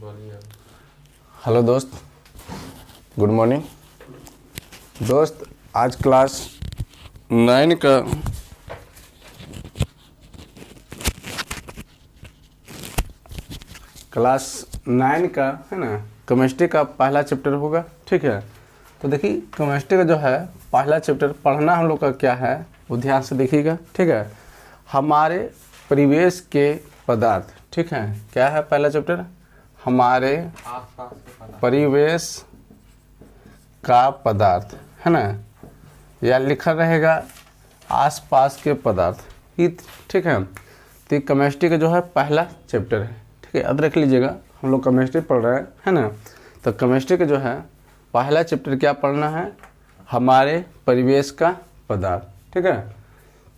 Hello दोस्त, good morning दोस्त। आज क्लास 9 का है ना, केमिस्ट्री का पहला चैप्टर होगा। ठीक है, तो देखिए केमिस्ट्री का जो है पहला चैप्टर पढ़ना हम लोग का क्या है वो ध्यान से देखिएगा। ठीक है, हमारे परिवेश के पदार्थ। ठीक है, क्या है पहला चैप्टर? हमारे परिवेश का पदार्थ, है ना, या लिखा रहेगा आसपास के पदार्थ ही। ठीक है, तो केमिस्ट्री का जो है पहला चैप्टर है। ठीक है, अब रख लीजिएगा, हम लोग केमिस्ट्री पढ़ रहे हैं, है ना। तो केमिस्ट्री का जो है पहला चैप्टर क्या पढ़ना है? हमारे परिवेश का पदार्थ। ठीक है,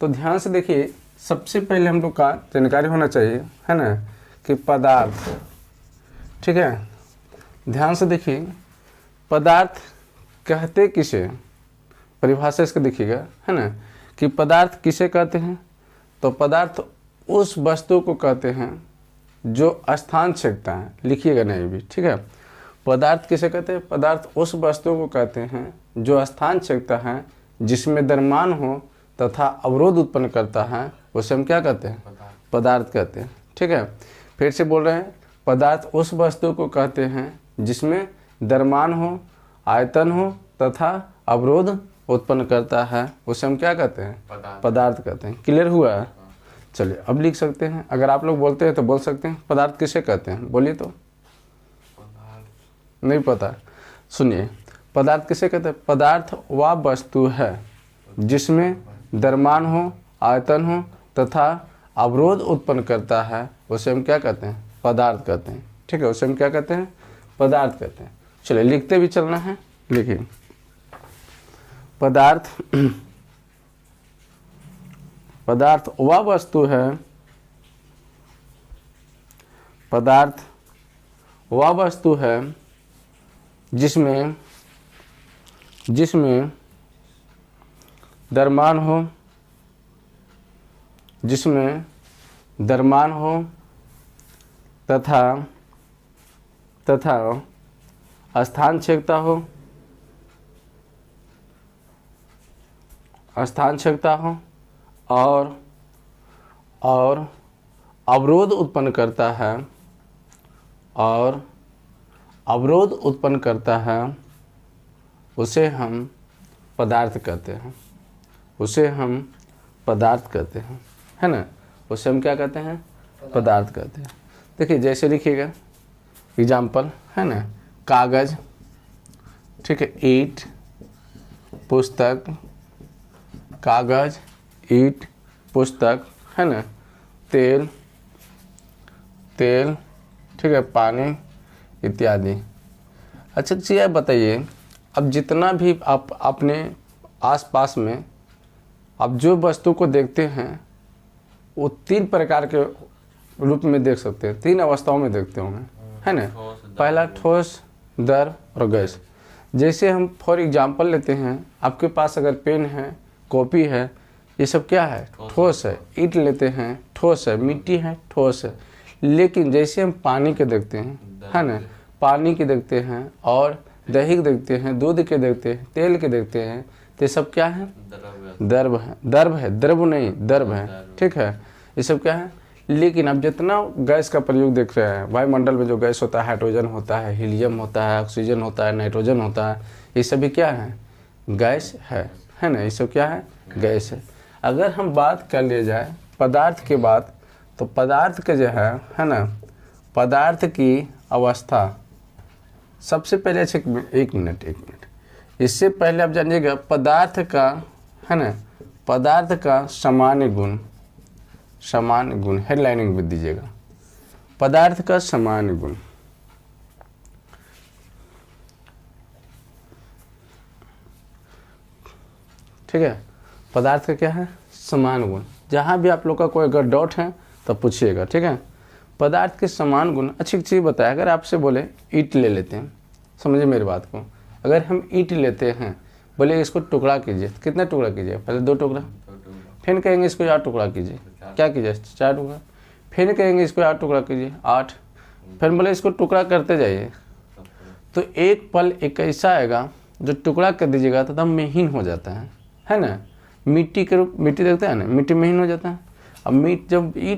तो ध्यान से देखिए, सबसे पहले हम लोग का जानकारी होना चाहिए, है ना, कि पदार्थ। ठीक है, ध्यान से देखिए, पदार्थ कहते किसे? परिभाषा इसको देखिएगा, है ना, कि पदार्थ किसे कहते हैं? तो पदार्थ उस वस्तु को कहते हैं जो स्थान छेदता है। लिखिएगा नहीं भी। ठीक है, पदार्थ किसे कहते हैं? पदार्थ उस वस्तु को कहते हैं जो स्थान छेदता है, जिसमें द्रव्यमान हो तथा अवरोध उत्पन्न करता है, उसे हम क्या कहते हैं? पदार्थ कहते हैं। ठीक है, फिर से बोल रहे हैं, पदार्थ उस वस्तु को कहते हैं जिसमें द्रव्यमान हो, आयतन हो तथा अवरोध उत्पन्न करता है, उसे हम क्या कहते हैं? पदार्थ कहते हैं। क्लियर हुआ? चलिए अब लिख सकते हैं। अगर आप लोग बोलते हैं तो बोल सकते हैं, पदार्थ किसे कहते हैं? बोलिए तो। नहीं पता? सुनिए, पदार्थ किसे कहते हैं? पदार्थ वह वस्तु है जिसमें द्रव्यमान हो, आयतन हो तथा अवरोध उत्पन्न करता है, उसे हम क्या कहते हैं? पदार्थ कहते हैं। ठीक है, उसे हम क्या कहते हैं? पदार्थ कहते हैं। चलिए लिखते भी चलना है। लिखिए, पदार्थ पदार्थ वह वस्तु है, पदार्थ वह वस्तु है जिसमें द्रव्यमान हो, जिसमें द्रव्यमान हो तथा स्थान छेदता हो, और अवरोध उत्पन्न करता है, उसे हम पदार्थ कहते हैं। है ना, उसे हम क्या कहते हैं? पदार्थ कहते हैं। देखिए जैसे लिखिएगा एग्जाम्पल, है ना, कागज, ठीक है, ईंट, पुस्तक, कागज, ईंट, पुस्तक, है ना, तेल, ठीक है, पानी इत्यादि। अच्छा चीज़ बताइए, अब जितना भी आप अपने आसपास में आप जो वस्तु को देखते हैं वो 3 प्रकार के रूप में देख सकते हैं, 3 अवस्थाओं में देखते होंगे, है ना। पहला ठोस, द्रव और गैस। जैसे हम फॉर एग्जांपल लेते हैं, आपके पास अगर पेन है, कॉपी है, ये सब क्या है? ठोस है। ईंट लेते हैं, ठोस है। मिट्टी है, ठोस है। लेकिन जैसे हम पानी के देखते हैं, है ना, पानी के देखते हैं और दही के देखते हैं, दूध के देखते हैं, तेल के देखते हैं, तो ये सब क्या है? द्रव है। द्रव नहीं, द्रव है। ठीक है, ये सब क्या है? लेकिन अब जितना गैस का प्रयोग देख रहे हैं, वायुमंडल में जो गैस होता है, हाइड्रोजन होता है, हीलियम होता है, ऑक्सीजन होता है, नाइट्रोजन होता है, ये सभी क्या है? गैस है ना, ये सब क्या है? गैस है। अगर हम बात कर लिए जाए पदार्थ के बाद, तो पदार्थ के जो है ना, पदार्थ की अवस्था सबसे पहले, अच्छा एक मिनट, इससे पहले आप जानिएगा पदार्थ का, है ना, पदार्थ का सामान्य गुण हेडलाइनिंग में दीजिएगा। पदार्थ का सामान्य गुण, ठीक है, पदार्थ का क्या है? समान गुण। जहाँ भी आप लोग का कोई अगर डाउट है तो पूछिएगा। ठीक है, पदार्थ के समान गुण। अच्छी चीज़ बताया, अगर आपसे बोले ईंट ले लेते हैं, समझिए मेरी बात को, अगर हम ईंट लेते हैं, बोले इसको टुकड़ा कीजिए, कितना टुकड़ा कीजिए? पहले 2 टुकड़ा, फिर कहेंगे इसको 8 टुकड़ा कीजिए, क्या कीजिए? 4 टुकड़ा, फिर कहेंगे इसको 8 टुकड़ा कीजिए, 8, फिर बोले इसको टुकड़ा करते जाइए, तो एक पल एक ऐसा आएगा जो टुकड़ा कर दीजिएगा तो एकदम महीन हो जाता है ना। मिट्टी के रूप, मिट्टी देखते हैं ना, मिट्टी महीन हो जाता है। अब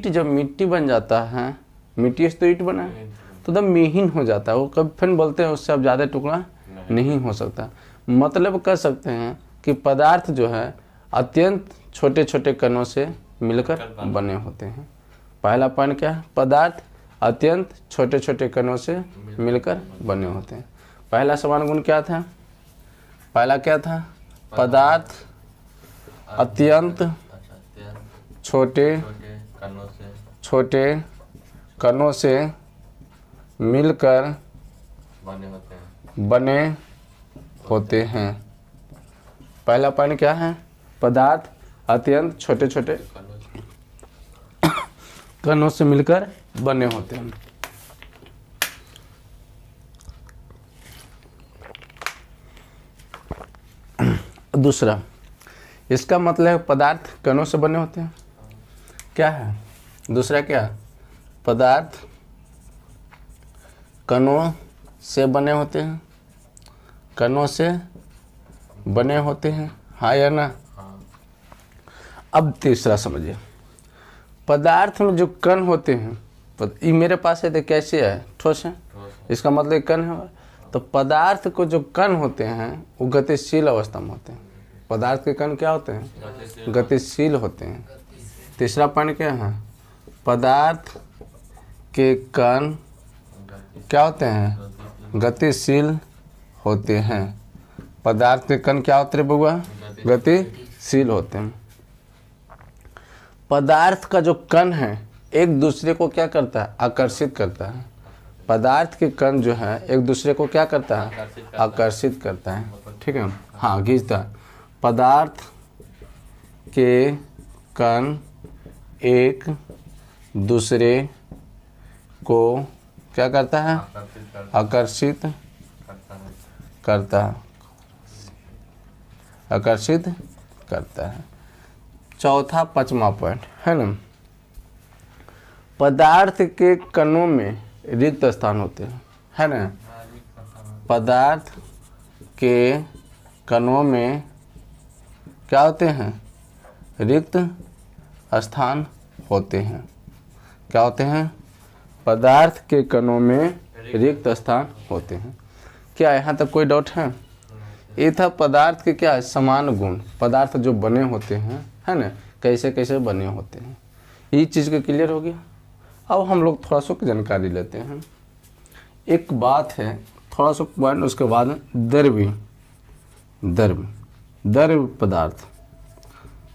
जब मिट्टी बन जाता है, मिट्टी से तो ईंट बना है, तो एकदम महीन हो जाता है वो। कभी फिर बोलते हैं उससे अब ज़्यादा टुकड़ा नहीं हो सकता। मतलब कह सकते हैं कि पदार्थ जो है अत्यंत छोटे छोटे कणों से मिलकर बने होते हैं। पहला पॉइंट क्या है? पदार्थ अत्यंत छोटे छोटे कणों से मिलकर बने होते हैं। पहला समान गुण क्या था? पहला क्या था? पदार्थ अत्यंत छोटे कणों से मिलकर बने होते हैं। पहला पॉइंट क्या है? पदार्थ अत्यंत छोटे छोटे कणों से मिलकर बने होते हैं। दूसरा, इसका मतलब है पदार्थ कणों से बने होते हैं। क्या है दूसरा? क्या? पदार्थ कणों से बने होते हैं, कणों से बने होते हैं, हाँ या ना? अब तीसरा समझिए, पदार्थ में जो कण होते हैं, ये मेरे पास है तो कैसे है? ठोस है, इसका मतलब कण है। तो पदार्थ को जो कण होते हैं वो गतिशील अवस्था में होते हैं। पदार्थ के कण क्या होते हैं? गतिशील होते हैं। तीसरा पॉइंट क्या है? पदार्थ के कण क्या होते हैं? गतिशील होते हैं। पदार्थ के कण क्या होते हैं बउआ? गतिशील होते हैं। पदार्थ का जो कण है एक दूसरे को क्या करता है? आकर्षित करता है। पदार्थ के कण जो है एक दूसरे को क्या करता है? आकर्षित करता है, ठीक है, हाँ, खींचता है। पदार्थ के कण एक दूसरे को क्या करता है? आकर्षित करता है, आकर्षित करता है। चौथा पांचवा पॉइंट है ना, पदार्थ के कणों में रिक्त स्थान होते हैं, है ना। पदार्थ के कणों में क्या होते हैं? रिक्त स्थान होते हैं। क्या होते हैं? पदार्थ के कणों में रिक्त स्थान होते हैं। क्या यहाँ तक कोई डाउट है? ये था पदार्थ के क्या है? समान गुण। पदार्थ जो बने होते हैं, है ना, कैसे कैसे बने होते हैं, ये चीज़ का क्लियर हो गया। अब हम लोग थोड़ा सा जानकारी लेते हैं। एक बात है, थोड़ा सा पॉइंट, उसके बाद द्रव्य पदार्थ।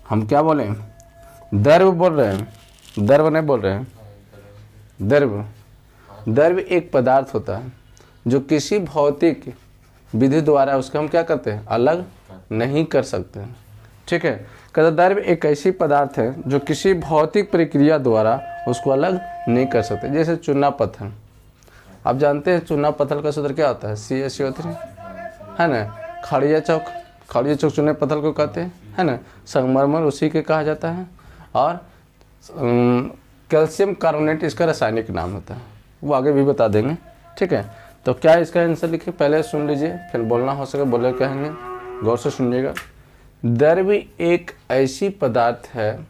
हम क्या बोले? द्रव्य बोल रहे हैं, द्रव्य नहीं बोल रहे हैं। द्रव्य एक पदार्थ होता है जो किसी भौतिक विधि द्वारा उसको हम क्या करते हैं? अलग नहीं कर सकते हैं, ठीक है। कहते द्रव्य एक ऐसी पदार्थ है जो किसी भौतिक प्रक्रिया द्वारा उसको अलग नहीं कर सकते। जैसे चूना पत्थर, आप जानते हैं चूना पत्थर का सूत्र क्या होता है? CaCO3, है ना। खड़िया चौक चूने पत्थर को कहते हैं, है ना। संगमरमर उसी के कहा जाता है। और कैल्शियम कार्बोनेट इसका रासायनिक नाम होता है, वो आगे भी बता देंगे, ठीक है। तो क्या इसका आंसर लिखिए, पहले सुन लीजिए, फिर बोलना हो सके बोले कहेंगे, गौर से सुनिएगा। द्रव्य एक ऐसी पदार्थ है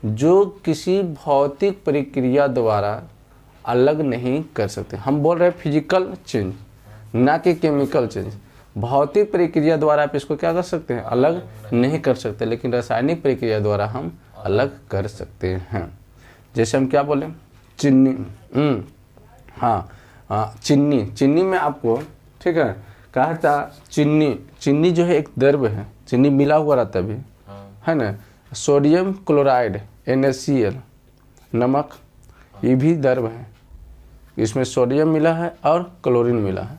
जो किसी भौतिक प्रक्रिया द्वारा अलग नहीं कर सकते। हम बोल रहे हैं फिजिकल चेंज, ना कि केमिकल चेंज। भौतिक प्रक्रिया द्वारा आप इसको क्या कर सकते हैं? अलग नहीं कर सकते, लेकिन रासायनिक प्रक्रिया द्वारा हम अलग कर सकते हैं। जैसे हम क्या बोले? चीनी, हाँ, चीनी में आपको, ठीक है, कहा था चीनी जो है एक द्रव्य है, चीनी मिला हुआ रहता है अभी, है ना। सोडियम क्लोराइड NaCl, नमक, ये भी द्रव्य है। इसमें सोडियम मिला है और क्लोरीन मिला है।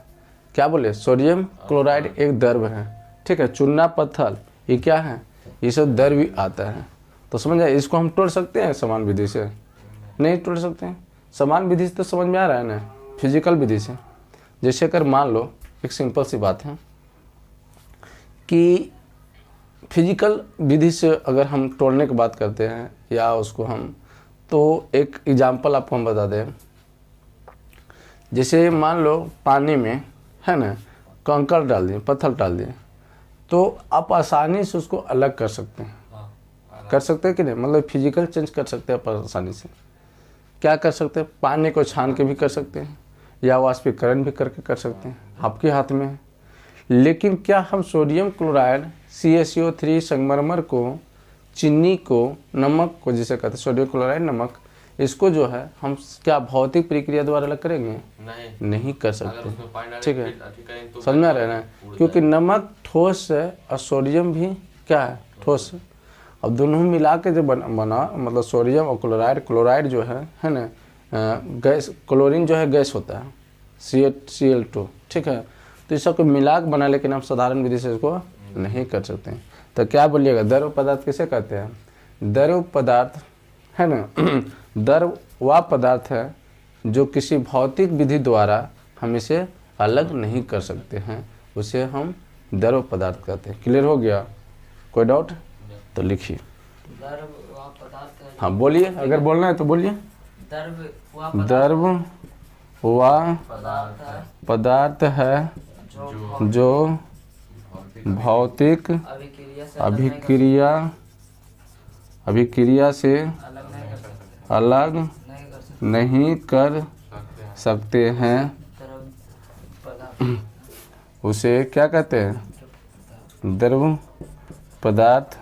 क्या बोले? सोडियम क्लोराइड एक द्रव्य है, ठीक है। चूना पत्थर ये क्या है? ये सब द्रव्य आता है। तो समझ आए, इसको हम तोड़ सकते हैं समान विधि से? नहीं तोड़ सकते हैं। समान विधि से तो समझ में आ रहा है ना, फिजिकल विधि से। जैसे अगर मान लो, एक सिंपल सी बात है कि फिजिकल विधि से अगर हम तोड़ने की बात करते हैं या उसको हम, तो एक एग्जाम्पल आपको हम बता दें। जैसे मान लो पानी में है ना कंकड़ डाल दिए, पत्थर डाल दिए, तो आप आसानी से उसको अलग कर सकते हैं। कर सकते हैं कि नहीं, मतलब फिजिकल चेंज कर सकते हैं आप आसानी से। क्या कर सकते हैं, पानी को छान के भी कर सकते हैं या वाष्पीकरण भी करके कर सकते हैं, आपके हाथ में है। लेकिन क्या हम सोडियम क्लोराइड CaCO3 संगमरमर को, चीनी को, नमक को जिसे कहते हैं सोडियम क्लोराइड नमक, इसको जो है हम क्या भौतिक प्रक्रिया द्वारा अलग करेंगे? नहीं कर सकते। ठीक है, समझ में आ रहा है ना, क्योंकि नमक ठोस है और सोडियम भी क्या है, ठोस है। अब दोनों मिला के जो बना मतलब सोडियम और क्लोराइड जो है ना, गैस, क्लोरीन जो है गैस होता है, Cl2। ठीक है, तो इस सबको मिला के बना, लेकिन हम साधारण विधि से इसको नहीं कर सकते हैं। तो क्या बोलिएगा, द्रव पदार्थ किसे कहते हैं? द्रव पदार्थ है ना द्रव वह पदार्थ है जो किसी भौतिक विधि द्वारा हम इसे अलग नहीं कर सकते हैं, उसे हम द्रव पदार्थ कहते हैं। क्लियर हो गया? कोई डाउट? तो लिखिए। हाँ बोलिए, अगर बोलना है तो बोलिए। द्रव वह पदार्थ है जो भौतिक अभिक्रिया से अलग नहीं कर सकते हैं, उसे क्या कहते हैं? द्रव पदार्थ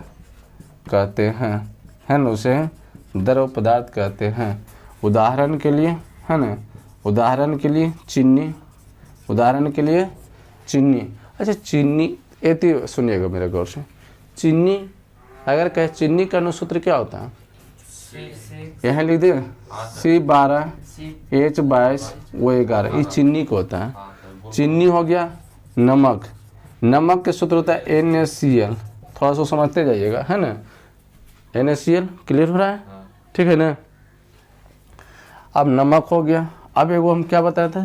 कहते हैं, है ना, उसे द्रव पदार्थ कहते हैं। उदाहरण के लिए है ना, उदाहरण के लिए चीनी, उदाहरण के लिए चीनी। अच्छा चीनी, ये सुनिएगा मेरे गौर से, चीनी अगर कहे चीनी का अनुसूत्र क्या होता है? यहाँ लिख दे C12 H22 O11, ये चीनी को होता है। चीनी हो गया। नमक, नमक के सूत्र होता है NaCl, थोड़ा सा समझते जाइएगा, है ना, NaCl। क्लियर हो रहा है? ठीक है ना। अब नमक हो गया। अब एगो हम क्या बताए थे,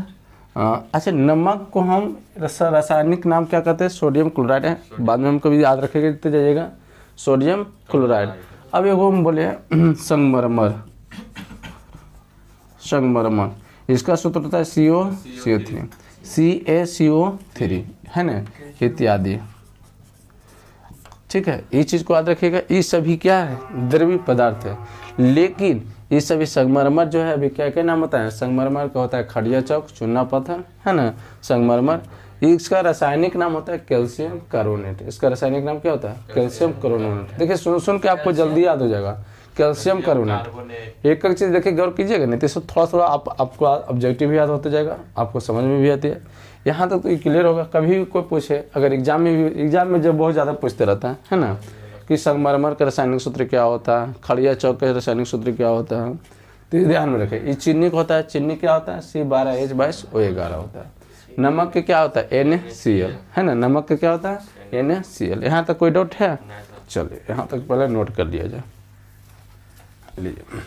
अच्छा नमक को हम रासायनिक नाम क्या कहते हैं? सोडियम क्लोराइड है, बाद में हम कभी याद रखेंगे, देते जाइएगा, सोडियम क्लोराइड। अब एगो हम बोले संगमरमर, संगमरमर, इसका सूत्र होता है CaCO3, CaCO3, है ना, इत्यादि। ठीक है, ये चीज़ को याद रखिएगा। ये सभी क्या है? द्रवीय पदार्थ है। लेकिन ये सभी संगमरमर जो है, अभी क्या क्या नाम होता है? संगमरमर का होता है खड़िया चौक, चूना पत्थर, है ना, संगमरमर। इसका रासायनिक नाम होता है कैल्शियम कार्बोनेट। इसका रासायनिक नाम क्या होता है? Calcium carbonate. देखिए सुन सुन के आपको जल्दी याद हो जाएगा, कैल्शियम कार्बोनेट। एक एक चीज़ देखिए गौर कीजिएगा, नहीं तो थोड़ा थोड़ा आपको ऑब्जेक्टिव भी याद होता जाएगा, आपको समझ में भी आती है। यहाँ तक तो ये क्लियर होगा। कभी भी कोई पूछे, अगर एग्जाम में जब बहुत ज़्यादा पूछते रहता है ना, कि संगमरमर का रासायनिक सूत्र क्या होता है, खड़िया चौक का रासायनिक सूत्र क्या होता है, तो ये ध्यान में रखें। ये चीनी का होता है, चीनी क्या होता है? C12 H22 O11 होता है। नमक के क्या होता है? NaCl, है ना, नमक का क्या होता है? NaCl। यहाँ तक कोई डाउट है? चलिए यहाँ तक पहले नोट कर लिया जाए। लीजिए,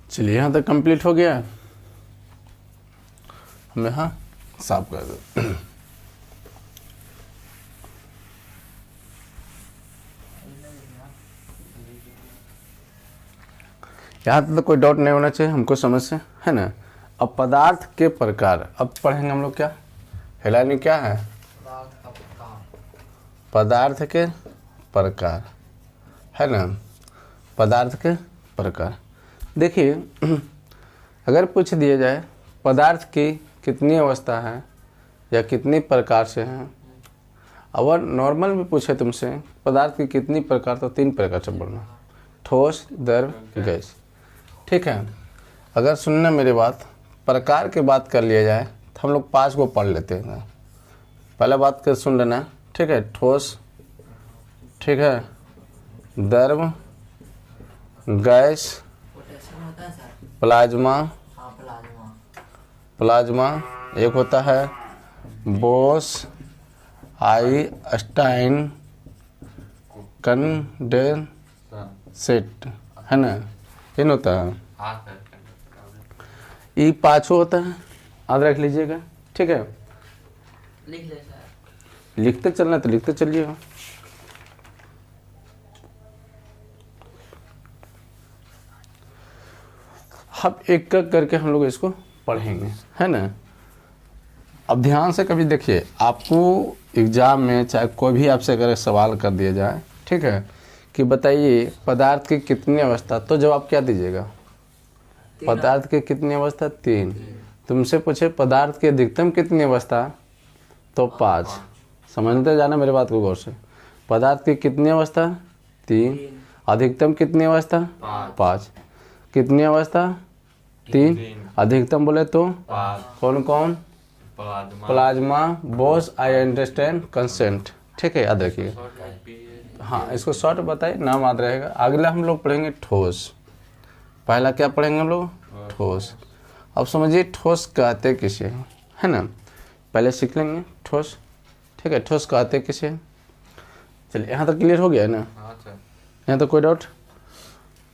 चलिए यहाँ तक कंप्लीट हो गया। हम यहाँ साफ कर दो। यहाँ तक तो कोई डाउट नहीं होना चाहिए हमको समझ से, है ना। अब पदार्थ के प्रकार अब पढ़ेंगे हम लोग। क्या हेडलाइन में क्या है? पदार्थ के प्रकार, है ना। पदार्थ के प्रकार। देखिए अगर पूछ दिया जाए पदार्थ की कितनी अवस्था है या कितनी प्रकार से हैं, अगर नॉर्मल भी पूछे तुमसे पदार्थ की कितनी प्रकार, तो 3 प्रकार से बोलना, ठोस, द्रव, गैस। ठीक है। अगर सुनना मेरी बात, प्रकार की बात कर लिया जाए तो हम लोग 5 को पढ़ लेते हैं। पहले बात कर सुन लेना, ठीक है। ठोस, ठीक है, द्रव, गैस, प्लाज्मा, प्लाज्मा एक होता है बोस आइंस्टाइन कंडेंसेट, है ना, इन होता है। ई 5 होता है, याद रख लीजिएगा, ठीक है। लिखते चलना तो लिखते चलिएगा। अब एक एक करके हम लोग इसको पढ़ेंगे, है ना। अब ध्यान से कभी देखिए, आपको एग्जाम में चाहे कोई भी आपसे अगर सवाल कर दिया जाए, ठीक है, कि बताइए पदार्थ की कितनी अवस्था, तो जवाब क्या दीजिएगा? पदार्थ की कितनी अवस्था? 3। तुमसे पूछे पदार्थ की अधिकतम कितनी अवस्था, तो 5। समझते जाना मेरे बात को गौर से। पदार्थ की कितनी अवस्था? 3। अधिकतम कितनी अवस्था? 5। कितनी अवस्था? 3। अधिकतम बोले तो कौन कौन? प्लाज्मा, बोस आइंस्टाइन कंसेंट, ठीक है, याद रखिए। हाँ, इसको शॉर्ट बताइए, नाम याद रहेगा। अगला हम लोग पढ़ेंगे ठोस। पहला क्या पढ़ेंगे हम लोग? ठोस। अब समझिए ठोस कहते किसे, है ना, पहले सीख लेंगे ठोस, ठीक है। ठोस कहते किसे, चलिए यहाँ तक क्लियर हो गया है ना? यहाँ तो कोई डाउट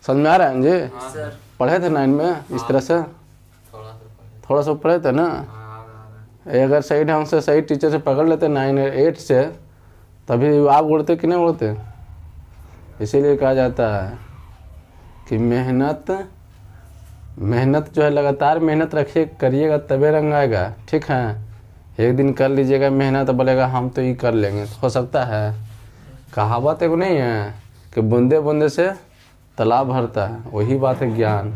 समझ में आ रहा है जी? पढ़े थे 9 में इस तरह से, थोड़ा सा पढ़े थे ना। अगर सही ढंग से सही टीचर से पकड़ लेते 9 और 8 से, तभी आप उड़ते कि नहीं उड़ते। इसीलिए कहा जाता है कि मेहनत जो है, लगातार मेहनत रखिए, करिएगा तबे रंग आएगा, ठीक है। एक दिन कर लीजिएगा मेहनत तो बोलेगा हम तो ये कर लेंगे, हो सकता है। कहावत एक नहीं है कि बूंदे बूंदे से तालाब भरता है, वही बात है ज्ञान।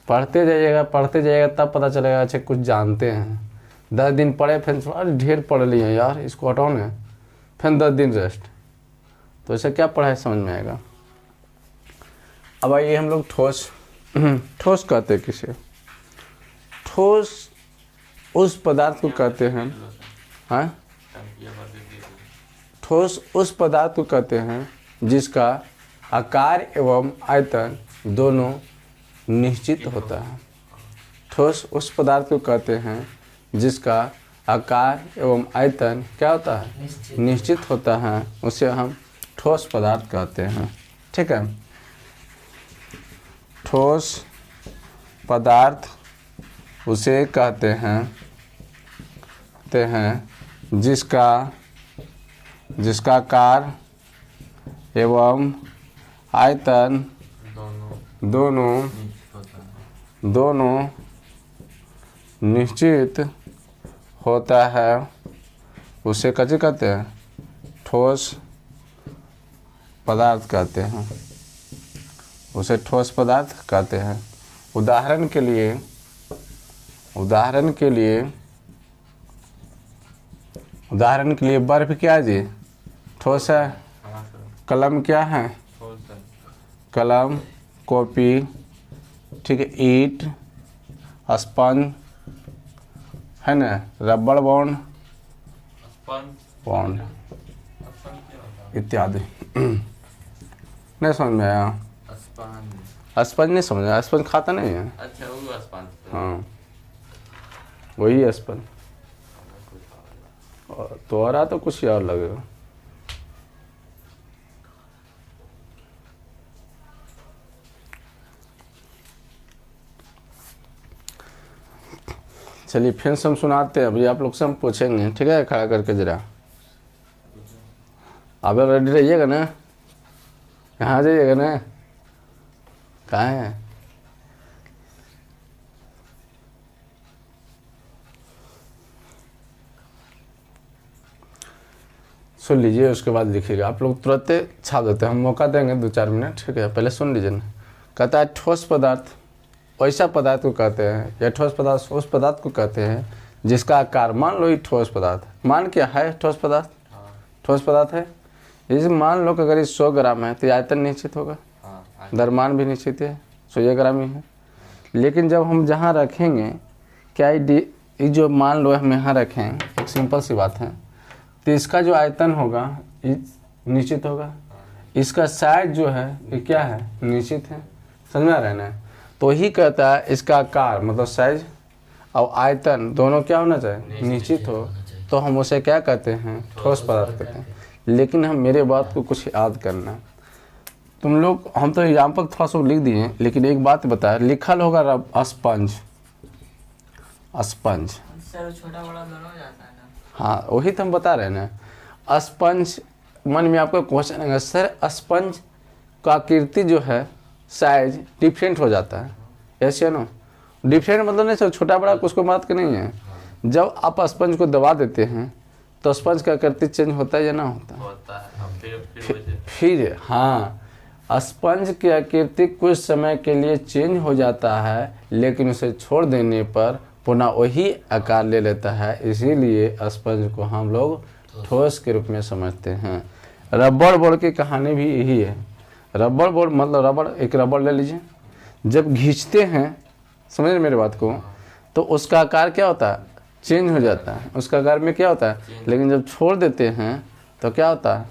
पढ़ते जाइएगा तब पता चलेगा अच्छा कुछ जानते हैं। 10 दिन पढ़े, फिर अरे ढेर पढ़ लिए यार, इसको हटाओ ना, फिर 10 दिन रेस्ट, तो ऐसे क्या पढ़ाई समझ में आएगा। अब आइए हम लोग ठोस। ठोस कहते हैं किसे? ठोस उस पदार्थ को कहते हैं, हाँ, ठोस उस पदार्थ को कहते हैं जिसका आकार एवं आयतन दोनों निश्चित होता है। ठोस उस पदार्थ को कहते हैं जिसका आकार एवं आयतन क्या होता है? निश्चित होता है, उसे हम ठोस पदार्थ कहते हैं, ठीक है। ठोस पदार्थ उसे कहते हैं जिसका आकार एवं आयतन दोनों निश्चित होता है, उसे कैसे कहते हैं? ठोस पदार्थ कहते हैं, उसे ठोस पदार्थ कहते हैं। उदाहरण के लिए बर्फ क्या जी? ठोस है। कलम क्या है? कलम, कॉपी, ठीक है, ईंट, स्पंज, है ना, रबड़ बॉन्ड इत्यादि। नहीं समझ में आया? स्पंज नहीं समझ आया? स्पंज खाता नहीं है? अच्छा, वो स्पंज, हाँ वही स्पंज। तो आ रहा तो कुछ और लगेगा। चलिए फिर से हम सुनाते हैं, अभी आप लोग से हम पूछेंगे, ठीक है, खड़ा करके जरा। आप लोग रेडी रहिएगा ना, कहाँ जाइएगा ना, कहाँ है? सुन लीजिए, उसके बाद लिखिएगा। आप लोग तुरंत छाप देते हैं, हम मौका देंगे 2-4 मिनट, ठीक है? पहले सुन लीजिए ना। कहता है ठोस पदार्थ वैसा पदार्थ को कहते हैं, या ठोस पदार्थ उस पदार्थ को कहते हैं जिसका आकार, मान लो ये ठोस पदार्थ, मान क्या है ठोस पदार्थ? ठोस पदार्थ है। जैसे मान लो कि अगर ये 100 ग्राम है तो आयतन निश्चित होगा, द्रव्यमान भी निश्चित है, 100 ग्राम ही है। लेकिन जब हम जहाँ रखेंगे, क्या ये जो मान लो हम यहाँ रखें, एक सिंपल सी बात है, तो इसका जो आयतन होगा ये निश्चित होगा, इसका साइज जो है ये क्या है, निश्चित है। समझ में आ रहा है ना? तो ही कहता है इसका आकार मतलब साइज और आयतन दोनों क्या होना चाहिए, निश्चित हो, तो हम उसे क्या कहते हैं, ठोस पदार्थ कहते हैं। लेकिन हम मेरे बात को कुछ याद करना, तुम लोग, हम तो एग्जाम्पल थोड़ा सा लिख दिए, लेकिन एक बात बताया, लिखल होगा स्पंज, स्पंज छोटा बड़ा दोनों हो जाता है ना। हाँ वही तो हम बता रहे हैं ना। स्पंज, मन में आपका क्वेश्चन आएगा, सर स्पंज का आकृति जो है साइज डिफरेंट हो जाता है, ऐसे ना? डिफरेंट मतलब नहीं सर छोटा बड़ा उसको बात की नहीं है। जब आप स्पंज को दबा देते हैं तो स्पंज का आकृति चेंज होता है या ना होता है? होता है। फिर हाँ, स्पंज की आकृति कुछ समय के लिए चेंज हो जाता है, लेकिन उसे छोड़ देने पर पुनः वही आकार ले लेता है। इसीलिए स्पंज को हम लोग ठोस के रूप में समझते हैं। रबड़ बोर्ड की कहानी भी यही है। रबड़ बोर्ड मतलब रबड़, एक रबड़ ले लीजिए, जब घींचते हैं, समझ रहे मेरे बात को, तो उसका आकार क्या होता है, चेंज हो जाता है, उसका आकार में क्या होता है। लेकिन जब छोड़ देते हैं तो क्या होता है,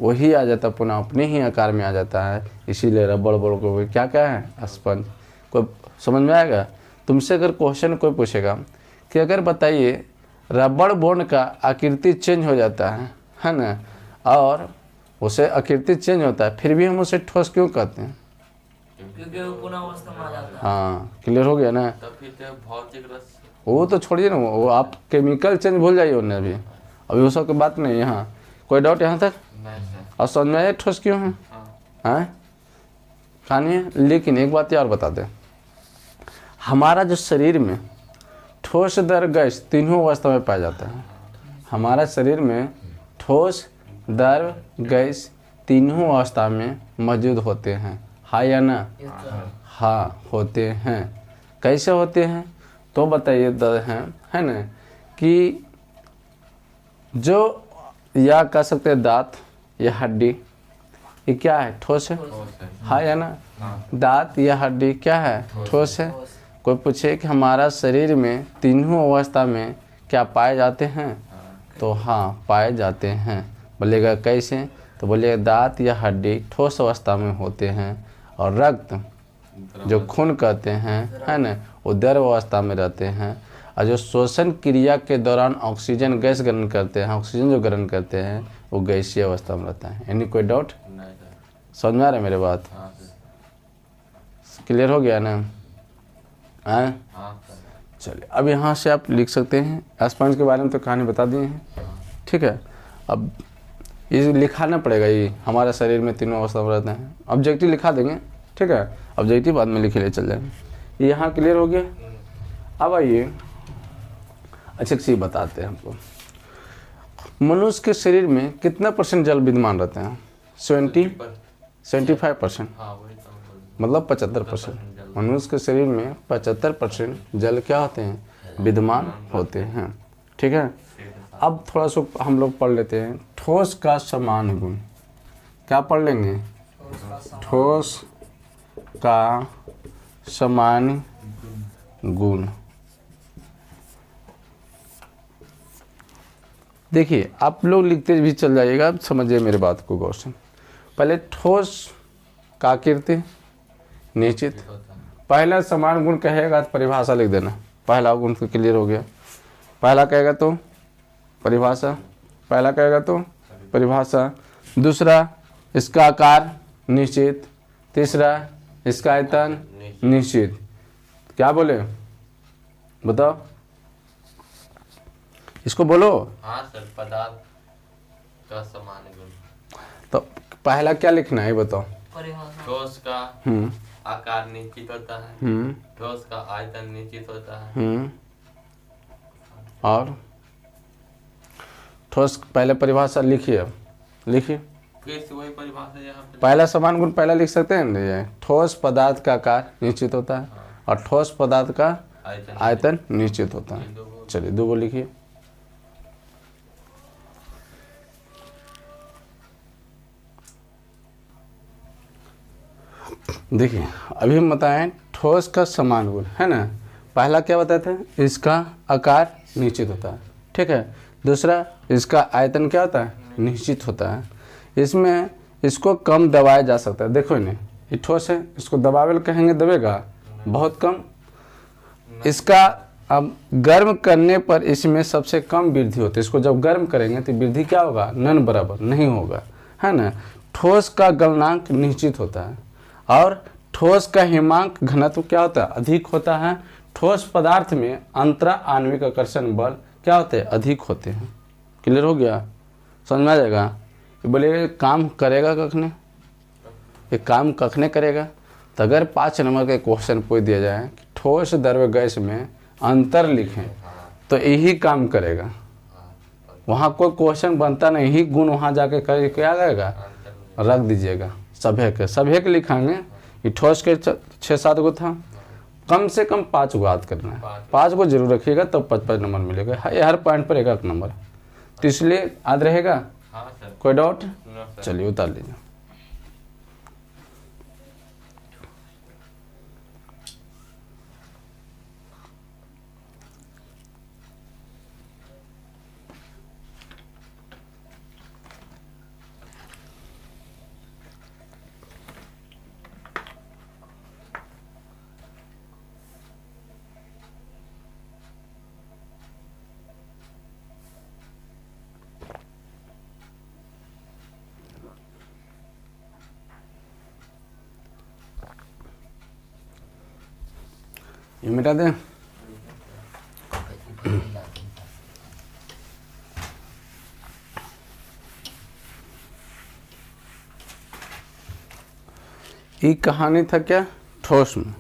वही आ जाता है, पुनः अपने ही आकार में आ जाता है। इसीलिए रबड़ बोर्ड को क्या क्या है, स्पंज। कोई समझ में आएगा? तुमसे अगर क्वेश्चन कोई पूछेगा कि अगर बताइए रबड़ बोर्ड का आकृति चेंज हो जाता है ना, और उसे आकृति चेंज होता है, फिर भी हम उसे ठोस क्यों कहते हैं? क्योंकि वो पुनः अवस्था में आ जाता है। हाँ क्लियर हो गया ना? तब फिर तो भौतिक रस, वो तो छोड़िए ना, वो आप केमिकल चेंज भूल जाइए उन्हें, अभी वो सब की बात नहीं। यहाँ कोई डाउट यहाँ तक? नहीं सर। और समझ में आया ठोस क्यों है? हाँ कहानी है। लेकिन एक बात और बता दें, हमारा जो शरीर में ठोस द्रव गैस तीनों अवस्था में पाया जाता है। हमारा शरीर में ठोस द्रव गैस तीनों अवस्था में मौजूद होते हैं, हाँ या ना? हाँ होते हैं। कैसे होते हैं तो बताइए है ना, कि जो या कह सकते हैं दांत या हड्डी, ये क्या है, ठोस है, हाँ या ना? दांत या हड्डी क्या है, ठोस है। कोई पूछे कि हमारा शरीर में तीनों अवस्था में क्या पाए जाते हैं, तो हाँ पाए जाते हैं। बोलेगा कैसे, तो बोलेगा दांत या हड्डी ठोस अवस्था में होते हैं, और रक्त जो खून कहते हैं, है ना, वो द्रव अवस्था में रहते हैं। और जो श्वसन क्रिया के दौरान ऑक्सीजन गैस ग्रहण करते हैं, ऑक्सीजन जो ग्रहण करते हैं वो गैसीय अवस्था में रहता है। यानी कोई डाउट? नहीं सर। समझ में आ रहा है मेरे बात? हाँ सर। क्लियर हो गया ना? हाँ हाँ सर। चलिए, अब यहाँ से आप लिख सकते हैं। स्पंज के बारे में तो कहानी बता दिए हैं, ठीक है। अब ये लिखाना पड़ेगा, ये हमारे शरीर में तीनों अवस्था में रहते हैं। ऑब्जेक्टिव लिखा देंगे, ठीक है, ऑब्जेक्टिव बाद में लिखे ले चल जाएंगे। ये यहाँ क्लियर हो गया। अब आइए अच्छा सी बताते हैं हमको, मनुष्य के शरीर में कितना % जल विद्यमान रहते हैं? 75%, हाँ वही तो हम बोल- मतलब 75%। मनुष्य के शरीर में 75% जल क्या होते हैं, विद्यमान होते हैं, ठीक है। अब थोड़ा सा हम लोग पढ़ लेते हैं ठोस का समान गुण। क्या पढ़ लेंगे? ठोस का समान गुण। देखिए आप लोग लिखते भी चल जाइएगा, अब समझिए मेरे बात को गौर से। पहले ठोस का आकृति निश्चित, पहला समान गुण कहेगा तो परिभाषा लिख देना। पहला गुण तो क्लियर हो गया, पहला कहेगा तो परिभाषा, पहला कहेगा तो परिभाषा। दूसरा इसका आकार निश्चित, तीसरा इसका आयतन निश्चित। क्या बोले बताओ, इसको बोलो। हाँ सर, पदार्थ का समान गुण। तो पहला क्या लिखना है ये बताओ। परिभाषा। ठोस का हम्म आकार निश्चित होता है, हम्म ठोस का आयतन निश्चित होता है, और ठोस पहले परिभाषा लिखिए, अब लिखिए। फिर से वही परिभाषा यहाँ पे पहला समान गुण पहला लिख सकते हैं ना ये, ठोस पदार्थ का आकार निश्चित होता है और ठोस पदार्थ का आयतन आयतन निश्चित होता ये है। दो को- चलिए दो को लिखिए। देखिए अभी हम बताएं ठोस का समान गुण है ना। पहला क्या बताए थे, इसका आकार निश्चित होता है, ठीक है। दूसरा इसका आयतन क्या होता है, निश्चित होता है। इसमें इसको कम दबाया जा सकता है। देखो इन्हें, ये ठोस है, इसको दबावे कहेंगे दबेगा बहुत कम। इसका अब गर्म करने पर इसमें सबसे कम वृद्धि होती है। इसको जब गर्म करेंगे तो वृद्धि क्या होगा, नन बराबर नहीं होगा, है ना। ठोस का गलनांक निश्चित होता है और ठोस का हिमांक घनत्व क्या होता है, अधिक होता है। ठोस पदार्थ में अंतरा आणविक आकर्षण बल क्या होते हैं, अधिक होते हैं। क्लियर हो गया, समझ में आ जाएगा। ये बोले काम करेगा कखने, ये काम कखने करेगा। तो अगर 5 नंबर के क्वेश्चन पूछ दिया जाए कि ठोस द्रव्य गैस में अंतर लिखें तो यही काम करेगा। वहाँ कोई क्वेश्चन बनता नहीं, यही गुण वहाँ जाके कर क्या करेगा, रख दीजिएगा। सभ्यक लिखाएंगे। ये ठोस के 6-7 गो था, कम से कम 5 गो याद करना है। 5 गो जरूर रखिएगा तब 5-5 नंबर मिलेगा। हर पॉइंट पर 1-1 नंबर, तो इसलिए याद रहेगा। हाँ सर। कोई डाउट, नो सर। चलिए उतार लीजिए। ये मिटा दें। ये कहानी था क्या, ठोस में।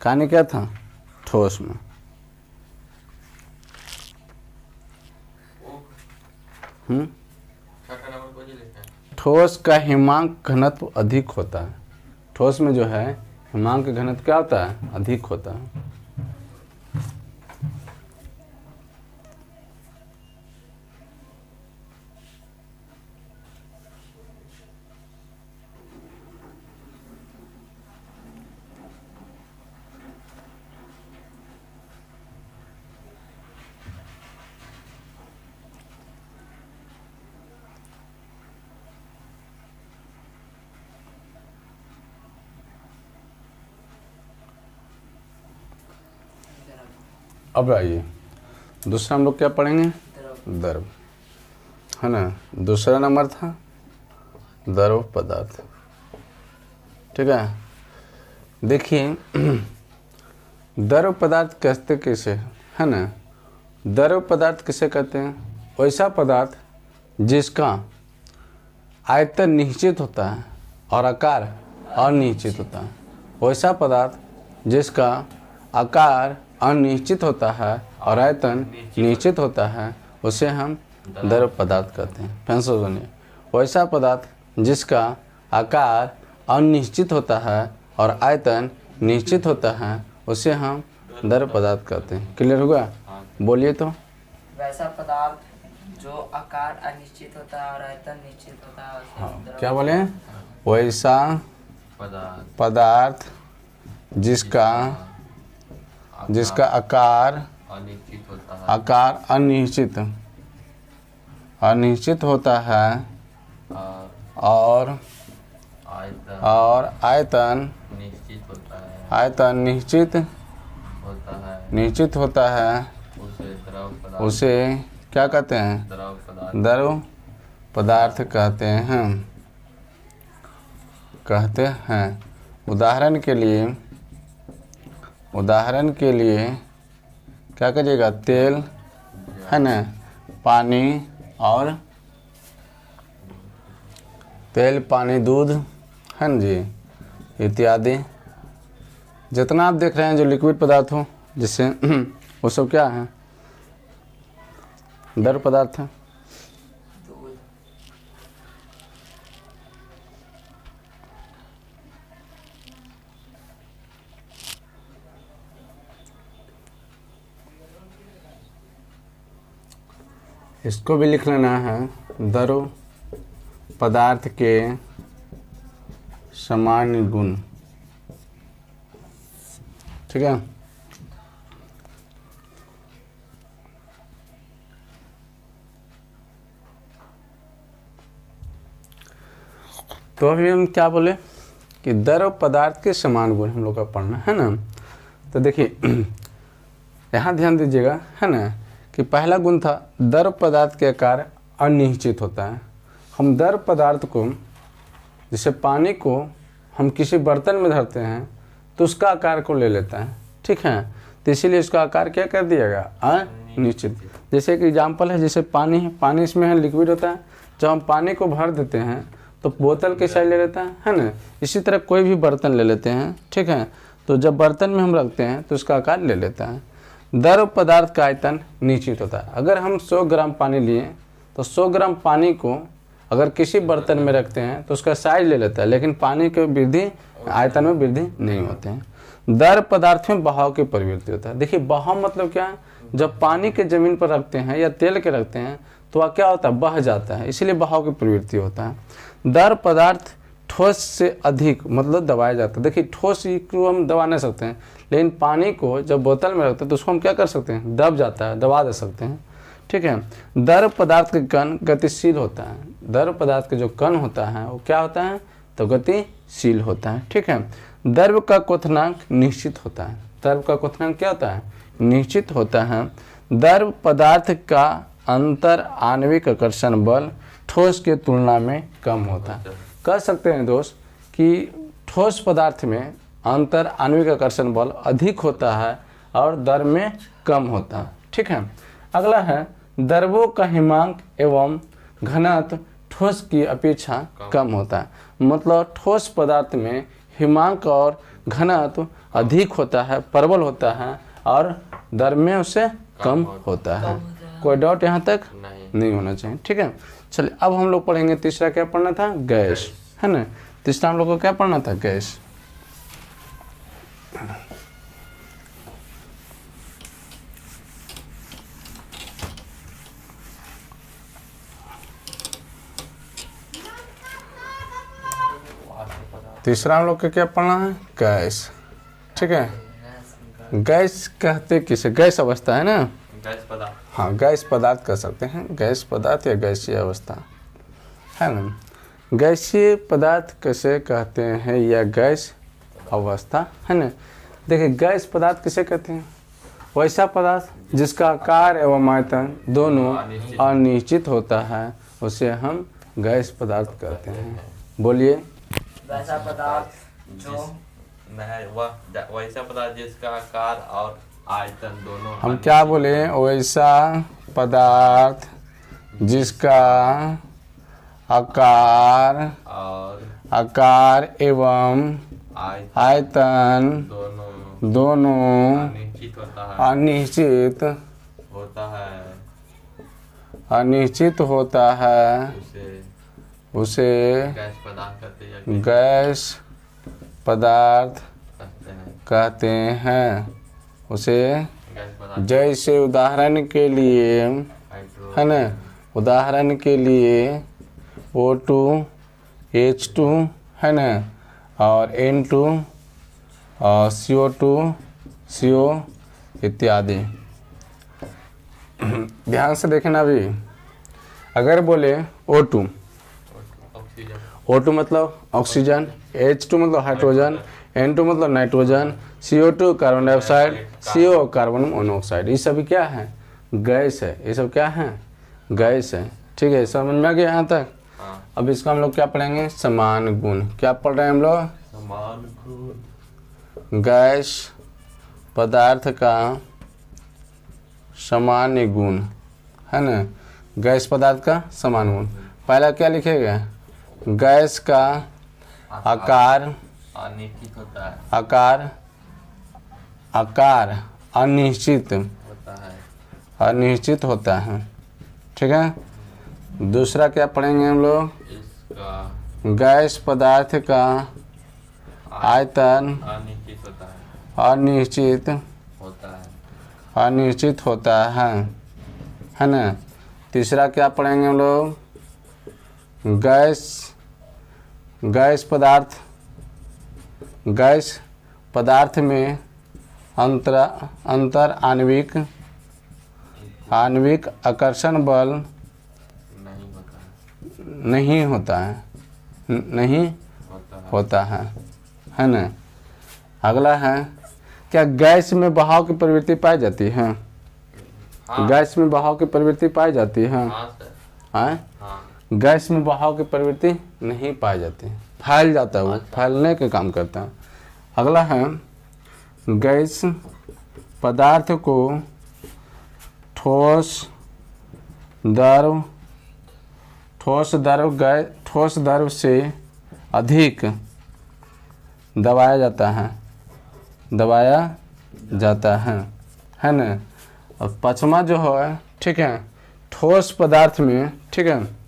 कहानी क्या था, ठोस में। छठा नंबर को जी लिखा है। ठोस का हिमांक घनत्व अधिक होता है। ठोस में जो है हिमांक घनत्व क्या होता है, अधिक होता है। अब आइए दूसरा हम लोग क्या पढ़ेंगे, द्रव, है ना। दूसरा नंबर था द्रव पदार्थ, ठीक है। देखिए द्रव पदार्थ कहते किसे है ना। द्रव पदार्थ किसे कहते हैं, वैसा पदार्थ जिसका आयतन निश्चित होता है और आकार अनिश्चित होता है। वैसा पदार्थ जिसका आकार अनिश्चित होता है और आयतन निश्चित होता है उसे हम द्रव पदार्थ कहते हैं। फिर से सुनिए, वैसा पदार्थ जिसका आकार अनिश्चित होता है और आयतन निश्चित होता है उसे हम द्रव पदार्थ कहते हैं। क्लियर हुआ, बोलिए तो। वैसा पदार्थ जो आकार अनिश्चित होता है और आयतन निश्चित होता है उसे हाँ, द्रव क्या बोले, वैसा पदार्थ पदार्थ जिसका आकार अनिश्चित होता है आकार अनिश्चित होता है और और आयतन आयतन निश्चित होता है निश्चित होता है उसे द्रव पदार्थ उसे क्या कहते हैं, द्रव पदार्थ द्रव पदार्थ कहते हैं। उदाहरण के लिए क्या करिएगा, तेल है ना, पानी और तेल, पानी, दूध, है ना जी, इत्यादि जितना आप देख रहे हैं जो लिक्विड पदार्थ हो जिससे वो सब क्या है, द्रव पदार्थ है। दूध। इसको भी लिख लेना है, द्रव पदार्थ के सामान्य गुण। ठीक है। तो अभी हम क्या बोले कि द्रव पदार्थ के समान गुण हम लोग का पढ़ना है ना। तो देखिए यहाँ ध्यान दीजिएगा, है ना, कि पहला गुण था द्रव पदार्थ के आकार अनिश्चित होता है। हम द्रव पदार्थ को, जैसे पानी को हम किसी बर्तन में धरते हैं तो उसका आकार को ले लेता है, ठीक है, तो इसीलिए इसका आकार क्या कर दिएगा, अनिश्चित। जैसे कि एग्जाम्पल है, जैसे पानी है, पानी इसमें है लिक्विड होता है, जब हम पानी को भर देते हैं तो बोतल के साइज ले लेता है ना। इसी तरह कोई भी बर्तन ले लेते हैं, ठीक है, तो जब बर्तन में हम रखते हैं तो उसका आकार ले लेता है। द्रव पदार्थ का आयतन निश्चित होता है। अगर हम 100 ग्राम पानी लिए तो 100 ग्राम पानी को अगर किसी बर्तन में रखते हैं तो उसका साइज ले लेता है, लेकिन पानी के वृद्धि, आयतन में वृद्धि नहीं होते हैं। द्रव पदार्थ में बहाव की प्रवृत्ति होता है। देखिए बहाव मतलब क्या है, जब पानी के जमीन पर रखते हैं या तेल के रखते हैं तो वह क्या होता है, बह जाता है, इसीलिए बहाव की प्रवृत्ति होता है। द्रव पदार्थ ठोस से अधिक मतलब दबाया जाता है। देखिए ठोस को हम दबा नहीं सकते हैं, लेकिन पानी को जब बोतल में रखते हैं तो उसको हम क्या कर सकते हैं, दब जाता है, दबा दे सकते हैं, ठीक है। द्रव पदार्थ के कण गतिशील होता है। द्रव पदार्थ के जो कण होता है वो क्या होता है, तो गतिशील होता है, ठीक है। द्रव का क्वथनांक निश्चित होता है। द्रव का क्वथनांक क्या होता है, निश्चित होता है। द्रव पदार्थ का अंतर आणविक आकर्षण बल ठोस के तुलना में कम होता है। कह सकते हैं दोस्त कि ठोस पदार्थ में अंतर आणविक आकर्षण बल अधिक होता है और द्रव में कम होता है, ठीक है। अगला है द्रवों का हिमांक एवं घनत्व ठोस की अपेक्षा कम होता है। मतलब ठोस पदार्थ में हिमांक और घनत्व अधिक होता है, प्रबल होता है, और द्रव में उससे कम होता है। कोई डाउट यहाँ तक नहीं होना चाहिए, ठीक है। चलिए अब हम लोग पढ़ेंगे तीसरा, क्या पढ़ना था, गैस, है ना। तीसरा हम लोग को क्या पढ़ना था, गैस। तीसरा हम लोग को क्या पढ़ना है, गैस, ठीक है। गैस कहते किसे, गैस अवस्था है ना, गैस पदार्थ। हाँ गैस पदार्थ कह सकते हैं, गैस पदार्थ या गैसीय अवस्था, है ना। गैसीय पदार्थ कैसे कहते हैं या गैस अवस्था, है ना। देखिए गैस पदार्थ किसे कहते हैं, वैसा पदार्थ जिसका आकार एवं आयतन दोनों अनिश्चित होता है उसे हम गैस पदार्थ कहते हैं। बोलिए। वैसा पदार्थ जो नहीं, वह वैसा पदार्थ जिसका आकार और आयतन दोनों हम क्या बोले, वैसा पदार्थ जिसका आकार एवं आयतन दोनों अनिश्चित होता है उसे गैस पदार्थ कहते हैं। उसे जैसे उदाहरण के लिए, है ना, उदाहरण के लिए O2, H2, है ना, और N2 और CO2, CO इत्यादि। ध्यान से देखना अभी, अगर बोले O2, O2 मतलब ऑक्सीजन, H2 मतलब हाइड्रोजन, N2 मतलब nitrogen, CO2 carbon dioxide, CO carbon monoxide, ये सभी क्या है, गैस है। ये सब क्या है, गैस है, ठीक है। समझ में आ गया यहाँ तक। अब इसका हम लोग क्या पढ़ेंगे, समान गुण। क्या पढ़ रहे हैं हम लोग, समान गुण। गैस पदार्थ का सामान्य गुण, है ना। गैस पदार्थ का समान गुण, पहला क्या लिखेगा, गैस का आकार अनिश्चित होता है। आकार अनिश्चित होता है। ठीक है। दूसरा क्या पढ़ेंगे हम लोग? इसका गैस पदार्थ का आयतन अनिश्चित अनिश्चित होता है ना। तीसरा क्या पढ़ेंगे हम लोग? गैस पदार्थ में अंतर आणविक आकर्षण बल नहीं होता है ना। अगला है, क्या गैस में बहाव की प्रवृत्ति पाई जाती है? हाँ। गैस में बहाव की प्रवृत्ति पाई जाती है? हाँ सर। हाँ। गैस में बहाव की प्रवृत्ति नहीं पाई जाती, फैल जाता है, वो फैलने के काम करता है। अगला है, गैस पदार्थ को ठोस द्रव से अधिक दबाया जाता है ना। और पांचवा जो है, ठीक है, ठोस पदार्थ में, ठीक है,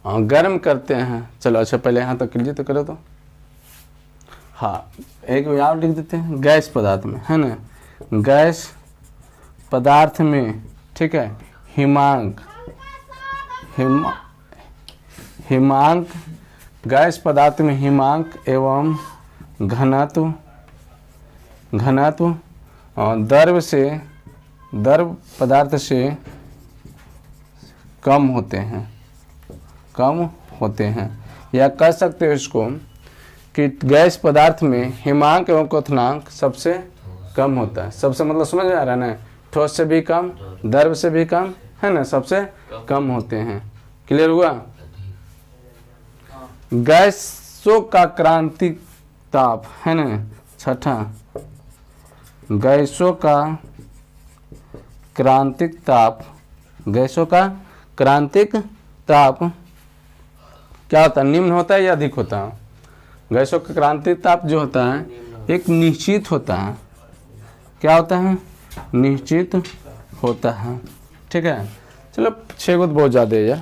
गर्म करते हैं। चलो अच्छा पहले यहाँ तक लीजिए तो करो तो। हाँ, एक और लिख देते हैं, गैस पदार्थ में, है ना। गैस पदार्थ में, ठीक है, हिमांक गैस पदार्थ में हिमांक एवं घनत्व द्रव पदार्थ से कम होते हैं। या कह सकते हो इसको कि गैस पदार्थ में हिमांक एवं क्वथनांक सबसे कम होता है। सबसे मतलब समझ में आ रहा है ना, ठोस से भी कम, द्रव से भी कम, है ना, सबसे कम होते हैं। क्लियर हुआ? गैसों का क्रांतिक ताप, है ना। छठा, गैसों का क्रांतिक ताप क्या होता है? निम्न होता है या अधिक होता है? गैसों का क्रांतिक ताप जो होता है एक निश्चित होता है। क्या होता है? निश्चित होता है। ठीक है, चलो 6 को बहुत ज़्यादा है यार।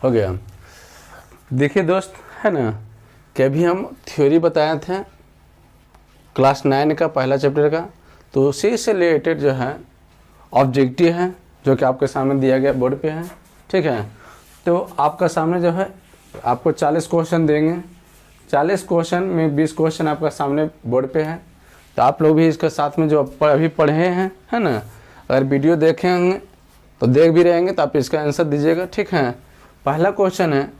हो गया। देखिए दोस्त, है ना, कि अभी हम थ्योरी बताए थे क्लास 9 का पहला चैप्टर का, तो उसी से रिलेटेड जो है ऑब्जेक्टिव है जो कि आपके सामने दिया गया बोर्ड पे है। ठीक है, तो आपका सामने जो है आपको 40 क्वेश्चन देंगे। 40 क्वेश्चन में 20 क्वेश्चन आपका सामने बोर्ड पे है। तो आप लोग भी इसके साथ में जो अभी पढ़े हैं, है ना, अगर वीडियो देखे होंगे तो देख भी रहेंगे तो आप इसका आंसर दीजिएगा। ठीक है, पहला क्वेश्चन है,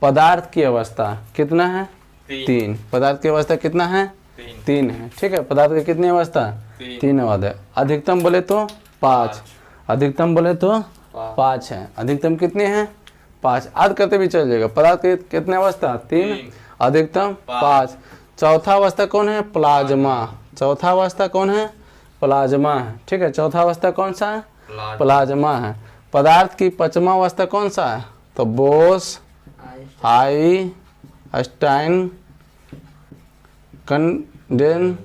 पदार्थ की अवस्था कितना है? 3। पदार्थ की अवस्था कितना है? 3 है। ठीक है, पदार्थ की कितनी अवस्था? 3 अवस्था है। अधिकतम बोले तो 5, अधिकतम बोले तो 5 है। अधिकतम कितनी है? 5। आध करते भी चल जाएगा। पदार्थ की कितनी अवस्था? 3, अधिकतम 5। चौथा अवस्था कौन है? प्लाज्मा। चौथा अवस्था कौन है? प्लाज्मा है। ठीक है, चौथा अवस्था कौन सा है? प्लाज्मा है। पदार्थ की 5वां अवस्था कौन सा है? तो बोस आइंस्टाइन कंडेंसेट,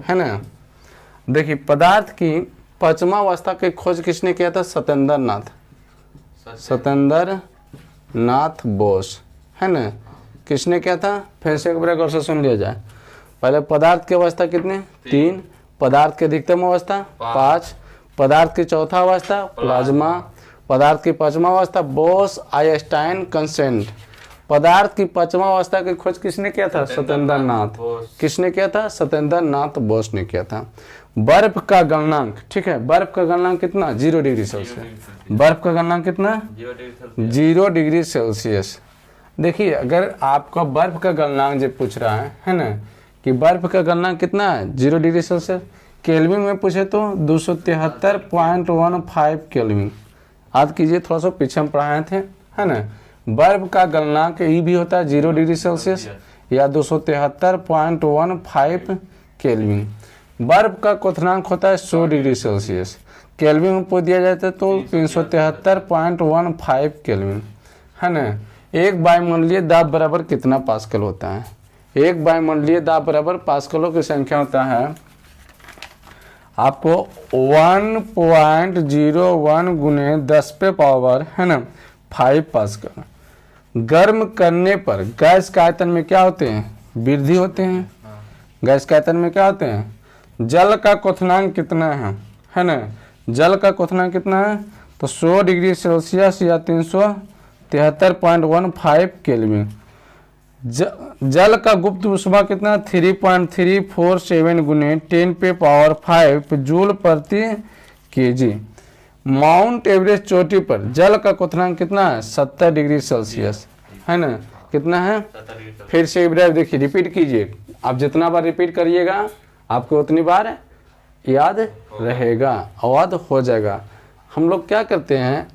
है ना। देखिए, पदार्थ की 5वां अवस्था की खोज किसने किया था? सत्येंद्रनाथ बोस, है ना। किसने किया था? फिर से एक बार गौर से सुन लिया जाए। पहले पदार्थ की अवस्था कितने? 3। पदार्थ की अधिकतम अवस्था 5। पदार्थ की चौथा अवस्था प्लाज्मा। पदार्थ की 5वां अवस्था बोस आइंस्टाइन कंसेंट। पदार्थ की 5वां अवस्था की खोज किसने किया था? सत्येंद्रनाथ। किसने किया था? सत्येंद्रनाथ बोस ने किया था। बर्फ का गलनांक, ठीक है, बर्फ का गलनांक कितना, 0 डिग्री सेल्सियस। बर्फ का गलनांक कितना, 0 डिग्री सेल्सियस। 0 degree Celsius. देखिए अगर आपका बर्फ का गलनांक जो पूछ रहा है ना, कि बर्फ का गलनांक कितना है, 0 डिग्री सेल्सियस। केल्विन में पूछे तो 273.15 केल्विन। याद कीजिए, थोड़ा सा पीछे हम पढ़ाए थे, है ना। बर्फ का गलनांक ई भी होता है 0 डिग्री सेल्सियस या 273.15 केल्विन। बर्फ का क्वथनांक होता है 100 डिग्री सेल्सियस। केल्विन में पूछ दिया जाता है तो 373.15 केल्विन, है ना। एक वायुमंडलीय दाब बराबर कितना पास्कल होता है, एक वायुमंडलीय दाब बराबर पास्कलों की संख्या होता है आपको 1.01 गुने 10 पे पावर, है ना, 5 पास्कल। गर्म करने पर गैस के आयतन में क्या होते हैं, वृद्धि होते हैं। गैस के आयतन में क्या होते हैं, जल का क्वथनांक कितना है ना, जल का क्वथनांक कितना है, तो 100 डिग्री सेल्सियस या 373.15 केल्विन। जल का गुप्त ऊष्मा कितना, 3.347 गुने 10 पे पावर 5 जूल प्रति केजी। माउंट एवरेस्ट चोटी पर जल का क्वथनांक कितना है, 70 डिग्री सेल्सियस, है ना, कितना है। फिर से एक बार देखिए, रिपीट कीजिए, आप जितना बार रिपीट करिएगा आपको उतनी बार याद रहेगा, याद हो जाएगा। हम लोग क्या करते हैं,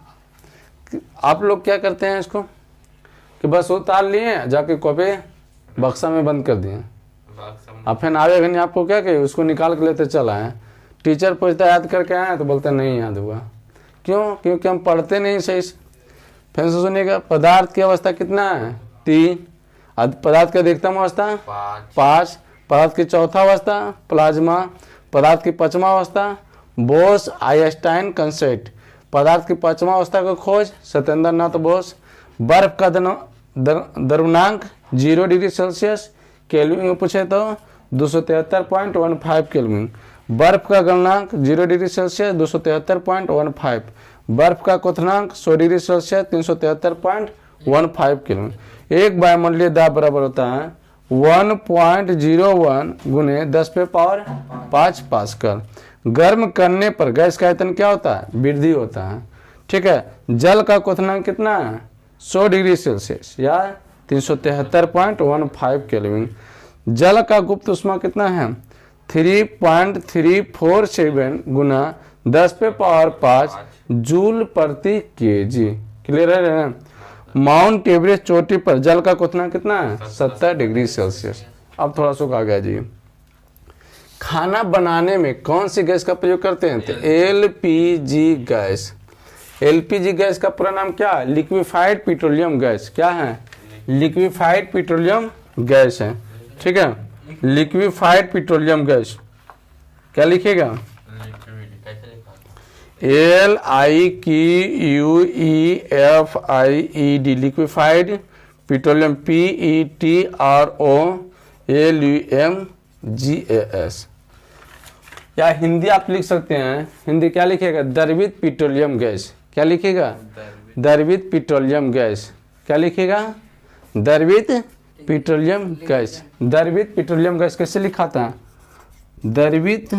आप लोग क्या करते हैं इसको कि बस उतार लिए जाके कॉपी बक्सा में बंद कर दिए, अब फिर आवे घनी आपको क्या कहे उसको निकाल के लेते चला है। टीचर पूछता याद करके आए तो बोलते नहीं याद हुआ, क्यों, क्योंकि हम पढ़ते नहीं सही से। फिर से सुनिएगा, पदार्थ की अवस्था कितना है, 3। पदार्थ की अधिकतम अवस्था 5। पदार्थ की चौथा अवस्था प्लाज्मा। पदार्थ की 5वां अवस्था बोस आइंस्टाइन कंसेप्ट। पदार्थ की 5वां अवस्था का खोज सत्येंद्र नाथ बोस। बर्फ का द्रवनांक 0 डिग्री सेल्सियस। केल्विन में पूछे तो 273.15 केल्विन। बर्फ का गलनांक 0 डिग्री सेल्सियस 273.15। बर्फ का क्वथनांक 100 डिग्री सेल्सियस 373.15 केल्विन। एक वायुमंडलीय दाब बराबर होता है 1.01 गुने 10 पे पावर 5 पास्कल। गर्म करने पर गैस का आयतन क्या होता है, वृद्धि होता है, ठीक है। जल का क्वथनांक कितना है, 100 डिग्री सेल्सियस या 373.15 केल्विन। जल का गुप्त ऊष्मा कितना है, 3.347 गुना 10 पे पावर 5 जूल प्रति केजी। क्लियर है ना। माउंट एवरेस्ट चोटी पर जल का क्वथनांक कितना है, 70 डिग्री सेल्सियस। अब थोड़ा सा आ गया जी, खाना बनाने में कौन सी गैस का प्रयोग करते हैं, तो एलपीजी गैस। एलपीजी गैस का पूरा नाम क्या है, लिक्विफाइड पेट्रोलियम गैस। क्या है, लिक्विफाइड पेट्रोलियम गैस है, ठीक है। लिक्विफाइड पेट्रोलियम गैस क्या लिखेगा, LIQUEFIED लिक्विफाइड पेट्रोलियम PETROLUMGAS। या हिंदी आप लिख सकते हैं, हिंदी क्या लिखेगा, द्रवित पेट्रोलियम गैस। क्या लिखेगा, द्रवित पेट्रोलियम गैस। क्या लिखेगा, द्रवित पेट्रोलियम गैस। द्रवित पेट्रोलियम गैस कैसे लिखा था, द्रवित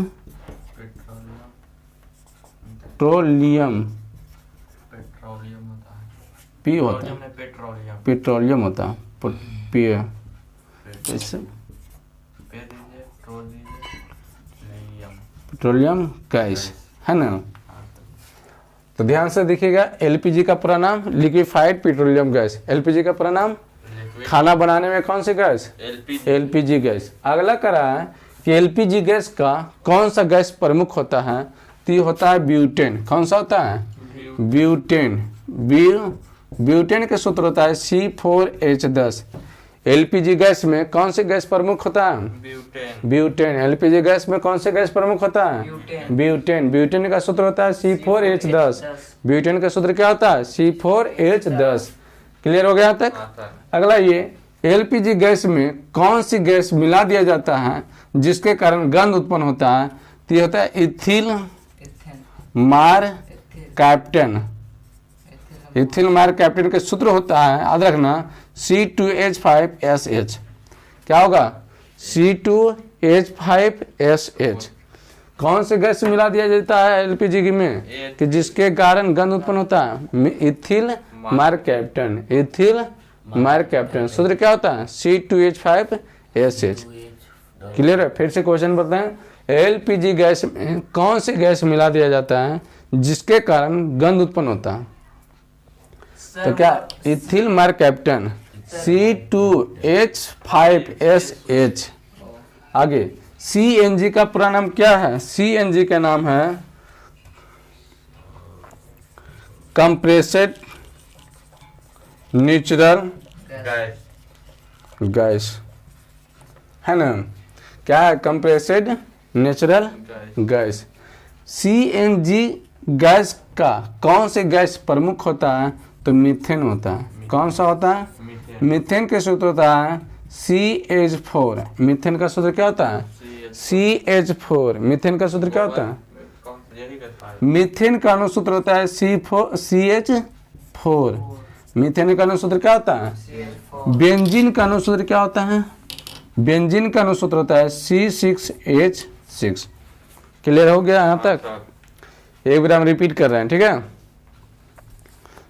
पेट्रोलियम, पी होता है, पेट्रोलियम होता है, पी पेट्रोलियम गैस, है ना। तो ध्यान से देखिएगा, एलपीजी का पूरा नाम लिक्विफाइड पेट्रोलियम गैस। एलपीजी का पूरा नाम, खाना बनाने में कौन सी गैस, एलपीजी गैस। अगला करा है कि एलपीजी गैस का कौन सा गैस प्रमुख होता है, तो ये होता है ब्यूटेन। कौन सा होता है, ब्यूटेन। ब्यूटेन का सूत्र होता है C4H10। एलपीजी गैस में कौन सी गैस प्रमुख होता है, ब्यूटेन। एलपीजी गैस में कौन सी गैस प्रमुख होता है, ब्यूटेन। ब्यूटेन का सूत्र होता है C4H10। ब्यूटेन का सूत्र क्या होता है, C4H10। क्लियर हो गया यहाँ तक। अगला ये एलपीजी गैस में कौन सी गैस मिला दिया जाता है जिसके कारण गंध उत्पन्न होता है, तो ये होता है इथिल मार कैप्टन। इथिल मार कैप्टन के सूत्र होता है, याद रखना, C2H5SH। क्या होगा, C2H5SH। कौन से गैस मिला दिया जाता है एलपीजी में कि जिसके कारण गंध उत्पन्न होता है? Ethyl mercaptan, ethyl mercaptan. सूत्र क्या होता है? C2H5SH। क्लियर है? फिर से क्वेश्चन बताएं, एलपीजी गैस में कौन से गैस मिला दिया जाता है जिसके कारण गंध उत्पन्न होता है? तो क्या? Ethyl mercaptan, C2H5SH। आगे सीएनजी का पूरा नाम क्या है? सीएनजी का नाम है कंप्रेस्ड नेचुरल गैस गैस, है ना? क्या है? Compressed natural gas. CNG gas का कौन से गैस प्रमुख होता है? तो मीथेन होता है। कौन सा होता है? मीथेन के सूत्र होता है CH4। मीथेन का सूत्र क्या होता है? CH4। मीथेन का सूत्र क्या होता है? मीथेन का अनुसूत्र होता है CH4। मीथेन का अनुसूत्र क्या होता है? बेंजीन का अनुसूत्र क्या होता है? बेंजीन का अनुसूत्र होता है C6H6। क्लियर हो गया यहाँ तक? एक बार हम रिपीट कर रहे हैं, ठीक है?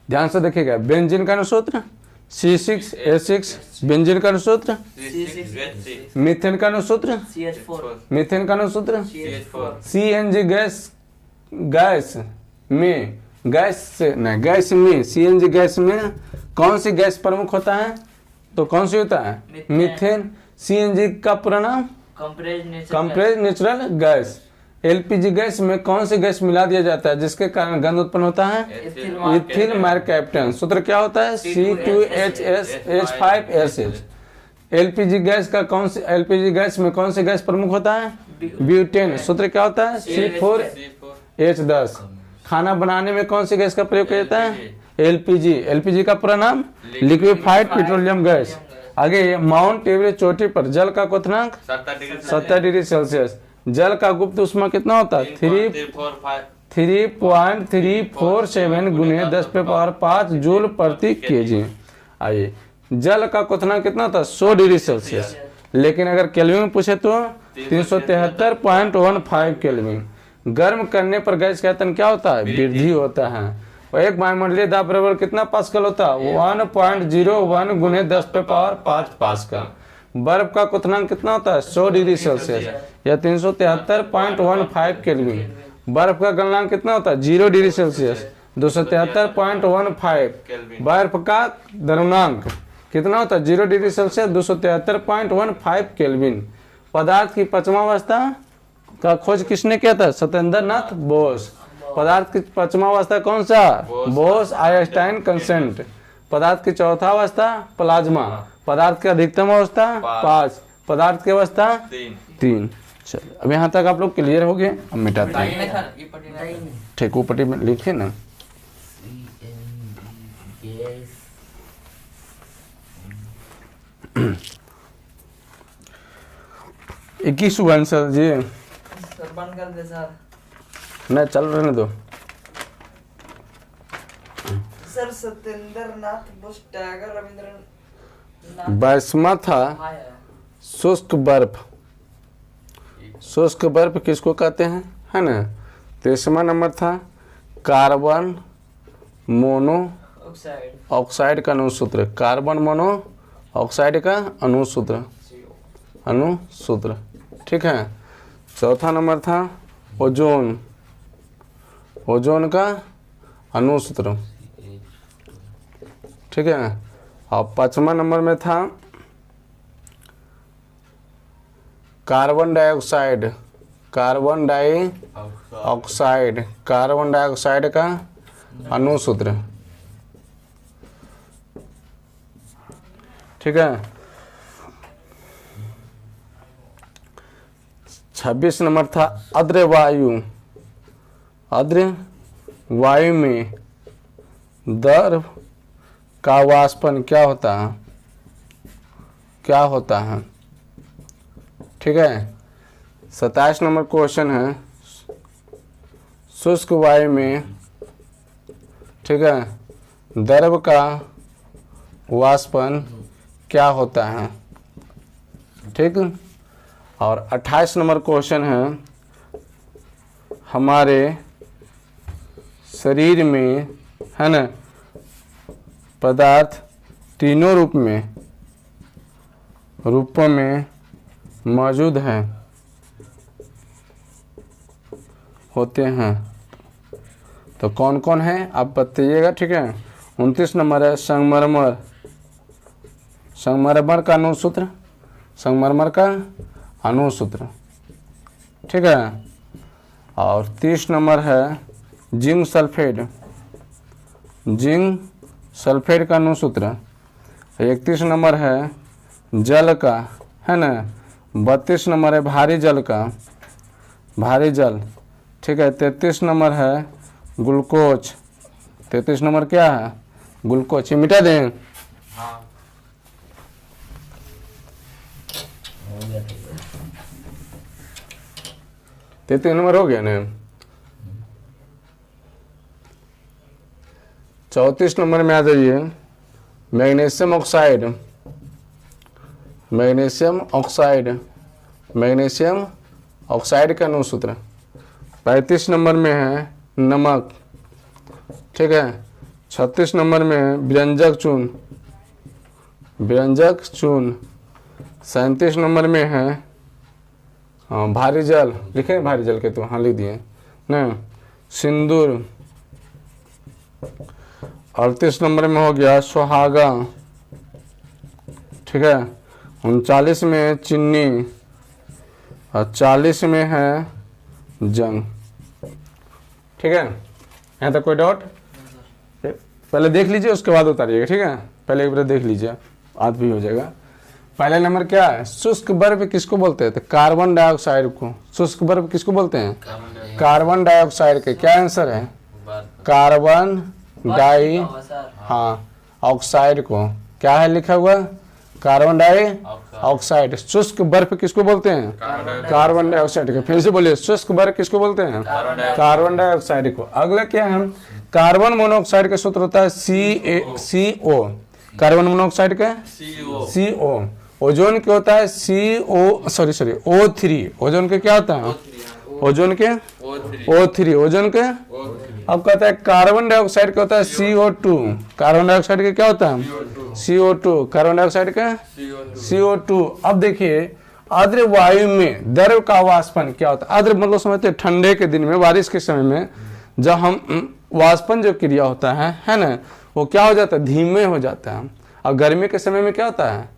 ध्यान से देखिएगा। बेंजीन का अनुसूत्र C6H6, बेंजीन का अनुसूत्र, मीथेन का अनुसूत्र, मीथेन का अनुसूत्र, सीएनजी गैस में सीएनजी गैस में कौन सी गैस प्रमुख होता है? तो कौन सी होता है? मीथेन। सीएनजी का पूरा नाम compressed natural gas. LPG gas में कौन सी गैस मिला दिया जाता है जिसके कारण गंध उत्पन्न होता है? Ethyl mercaptan. सूत्र क्या होता है? C2H5SH। एलपीजी गैस का कौन से एलपीजी गैस में कौन सी गैस प्रमुख होता है? ब्यूटेन। सूत्र क्या होता है? C4H10। खाना बनाने में कौन सी गैस का प्रयोग किया जाता है? एलपीजी। एलपीजी का पूरा नाम लिक्विफाइड पेट्रोलियम गैस। आगे माउंट एवरेस्ट चोटी पर जल का क्वथनांक 70 डिग्री सेल्सियस। जल का गुप्त ऊष्मा कितना होता है? 3.347 गुने 10⁻5 जूल प्रति केजी। आइए, जल का क्वथनांक कितना होता है? 100 डिग्री सेल्सियस। लेकिन अगर केल्विन में पूछे तो 373.15 केल्विन। गर्म करने पर गैस का आयतन क्या होता है? वृद्धि होता है। और एक वायुमंडलीय दाब बराबर कितना पास्कल होता है? 1.01 गुने 10⁻5 पास्कल। बर्फ का क्वथनांक कितना होता है? 100 डिग्री सेल्सियस या 373.15 केल्विन। बर्फ का गलनांक कितना होता है? 0 डिग्री सेल्सियस 273.15। बर्फ का द्रवनांक कितना होता है? 0 डिग्री सेल्सियस 273.15 केल्विन। पदार्थ की पांचवां का खोज किसने किया था? सत्येंद्र नाथ बोस। पदार्थ की पांचवा अवस्था कौन सा? Bose Einstein consent. पदार्थ की चौथा अवस्था प्लाज्मा। पदार्थ की अधिकतम अवस्था 5। पदार्थ की अवस्था 3। चलो, अब यहाँ तक आप लोग क्लियर हो गए। अब मिटाते हैं। ठीक, वो पट्टी में लिखे ना। इक्कीस आंसर जी सर बंद कर दे सर। नहीं, चल रहने दो। सर सत्येंद्र नाथ बोस टैगर रविंद्रनाथ बाईसवां था शुष्क बर्फ। शुष्क बर्फ किसको कहते हैं, है ना? 23वां नंबर था कार्बन मोनो ऑक्साइड का अनुसूत्र। कार्बन मोनो ऑक्साइड का अनुसूत्र। ठीक है। चौथा नंबर था ओजोन। ओजोन का अनुसूत्र। ठीक है। और 5वां नंबर में था कार्बन डाइऑक्साइड। कार्बन डाइऑक्साइड का अनुसूत्र। ठीक है। 26 नंबर था आर्द्र वायु। आर्द्र वायु में द्रव का वाष्पन क्या होता है? ठीक है। 27 नंबर क्वेश्चन है शुष्क वायु में, ठीक है, द्रव का वाष्पन क्या होता है? ठीक। और 28 नंबर क्वेश्चन है हमारे शरीर में, है ना, पदार्थ तीनों रूपों में मौजूद हैं, होते हैं। तो कौन कौन है आप बताइएगा, ठीक है। 29 नंबर है संगमरमर। संगमरमर का अणुसूत्र, संगमरमर का अणुसूत्र, ठीक है। और 30 नंबर है जिंक सल्फेट, जिंक सल्फेट का अणुसूत्र। 31 नंबर है जल का, है ना। 32 नंबर है भारी जल का, भारी जल, ठीक है। 33 नंबर है ग्लूकोज। 33 नंबर क्या है? ग्लूकोज। ये मिटा दें। हाँ 33 नंबर हो गया ना। 34 नंबर में आ जाइए magnesium oxide, magnesium oxide, magnesium oxide का अणुसूत्र। 35 नंबर में है नमक, ठीक है। 36 नंबर में है व्यंजक चूर्ण, व्यंजक चूर्ण। 37 नंबर में है भारी जल, लिखे भारी जल के, तो हाँ लिख दिए ना, सिंदूर। 38 नंबर में हो गया सुहागा, ठीक है। 39 में है चीनी और 40 में है जंग, ठीक है। यहाँ तक कोई डाउट? पहले देख लीजिए उसके बाद उतारिएगा, ठीक है। पहले एक बार देख लीजिए, आध भी हो जाएगा। पहला नंबर क्या है? शुष्क बर्फ किसको बोलते हैं? तो कार्बन डाइऑक्साइड को। शुष्क बर्फ किसको बोलते हैं? कार्बन डाइऑक्साइड के। क्या आंसर है? कार्बन डाई, हाँ, ऑक्साइड को। क्या है लिखा हुआ? Carbon dioxide. शुष्क बर्फ किसको बोलते हैं? कार्बन डाइऑक्साइड को। फिर से बोलिए, शुष्क बर्फ किसको बोलते हैं? कार्बन डाइऑक्साइड को। अगला क्या है? कार्बन मोनोऑक्साइड का सूत्र होता है CO। कार्बन मोनोऑक्साइड का CO। ओजोन के होता है O3। ओजोन के क्या होता है? ओजोन के O3। ओजोन के अब कहता है कार्बन डाइऑक्साइड का होता है CO2। कार्बन डाइऑक्साइड का क्या होता है? CO2। कार्बन डाइऑक्साइड का CO2। अब देखिए आर्द्र वायु में द्रव का वाष्पन क्या होता है? आर्द्र मतलब समझते हैं ठंडे के दिन में, बारिश के समय में जब हम वाष्पन जो क्रिया होता है ना, वो क्या हो जाता है? धीमे हो जाता है। और गर्मी के समय में क्या होता है?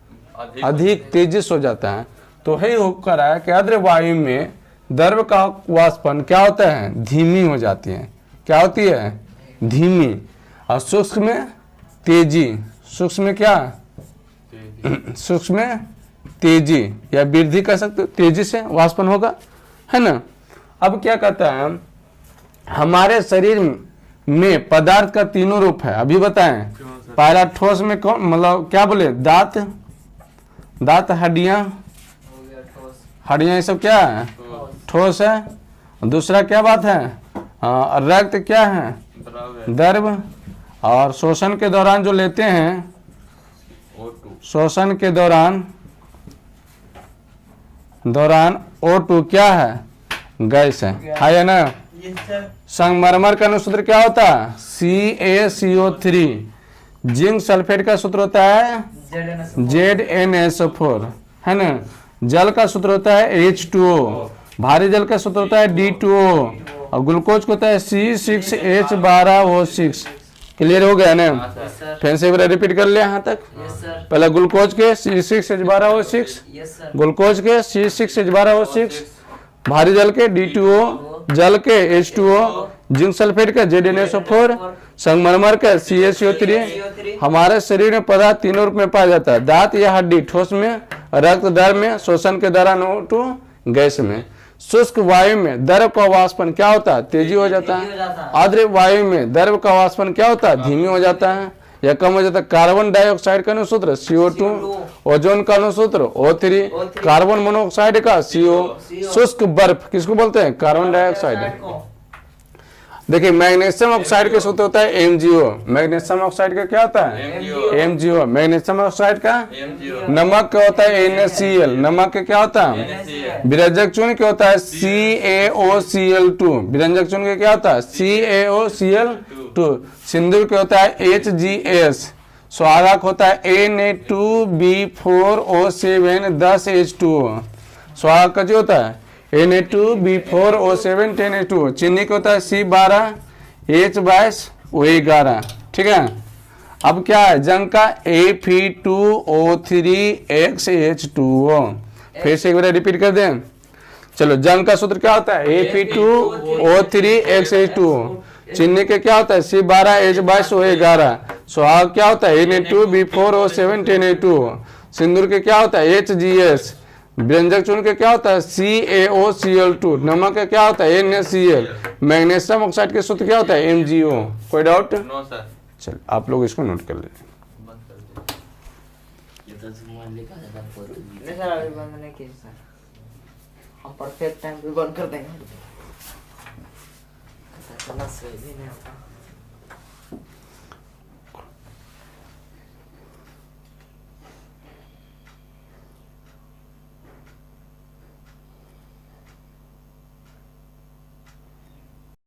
अधिक तेजी से हो जाता है। तो यही होकर है कि आर्द्र वायु में द्रव का वाष्पन क्या होता है? धीमी हो जाती है। क्या होती है? धीमी। और शुष्क में तेजी। शुष्क में क्या? शुष्क में तेजी या वृद्धि कर सकते हो, तेजी से वाष्पन होगा, है ना। अब क्या कहता है? हमारे शरीर में पदार्थ का तीनों रूप है, अभी बताएं। पहला ठोस में कौन, मतलब क्या बोले? दांत, दांत, हड्डियां, हड्डियां, ये सब क्या है? ठोस है। दूसरा क्या बात है? रक्त क्या है? द्रव। और शोषण के दौरान जो लेते हैं, शोषण के दौरान O2 क्या है? गैस है या ना। संगमरमर का सूत्र क्या होता है? CaCO3। जिंक सल्फेट का सूत्र होता है ZnSO4, है ना। जल का सूत्र होता है H2O। भारी जल का सूत्र होता है D2O। और ग्लूकोज को होता है C6H12O6। क्लियर हो गया ना? फिर से एक बार रिपीट कर लिया यहाँ तक। पहले ग्लूकोज के C6H12O6, ग्लूकोज के C6H12O6, भारी जल के D2O, जल के H2O, जिंक सल्फेट का ZnSO4, संगमरमर का CaCO3। हमारे शरीर में पदार्थ तीनों रूप में पाया जाता है, दांत या हड्डी, ठोस में, रक्त द्रव में, शोषण के दौरान O2 गैस में। शुष्क वायु में द्रव का वाष्पन क्या होता है? तेजी हो जाता है। आर्द्र वायु में द्रव का वाष्पन क्या होता है? धीमी हो जाता है या कम हो जाता है। कार्बन डाइऑक्साइड का अणुसूत्र CO2। ओजोन का अणुसूत्र O3। कार्बन मोनोऑक्साइड का CO। शुष्क बर्फ किसको बोलते हैं? Carbon dioxide. देखिए मैग्नीशियम ऑक्साइड के सूत्र होता है MgO। मैग्नीशियम ऑक्साइड का क्या होता है MgO। मैग्नीशियम ऑक्साइड का MgO। नमक का होता है NaCl। नमक का क्या होता है NaCl। विरंजक चूर्ण क्या होता है CaOCl2। विरंजक चूर्ण का क्या होता है CaOCl2। सिंदूर क्या होता है HGS। स्वागत होता है Na2B4O7 10H2O। स्वागत का जो होता है Na2B4O7 10H2O। चीनी का होता है C12H22O11। ठीक है। अब क्या है जंग का Fe2O3XH2O। फिर से एक बार रिपीट कर दें। चलो जंग का सूत्र क्या होता है Fe2O3XH2O। चीनी के क्या होता है C12H22O11। सुहाग क्या होता है Na2B4O7 10H2O। सिंदूर के क्या होता है HGS। व्यंजक चूर्ण के क्या होता है CaOCl2। नमक का क्या होता है NaCl। मैग्नीशियम ऑक्साइड के सूत्र क्या होता है MgO। कोई डाउट? No sir. चल आप लोग इसको नोट कर लीजिए। बंद कर दीजिए। नहीं सर अभी बंद नहीं किया सर, हम परफेक्ट टाइम पे बंद कर देंगे। इतना सही भी नहीं होता।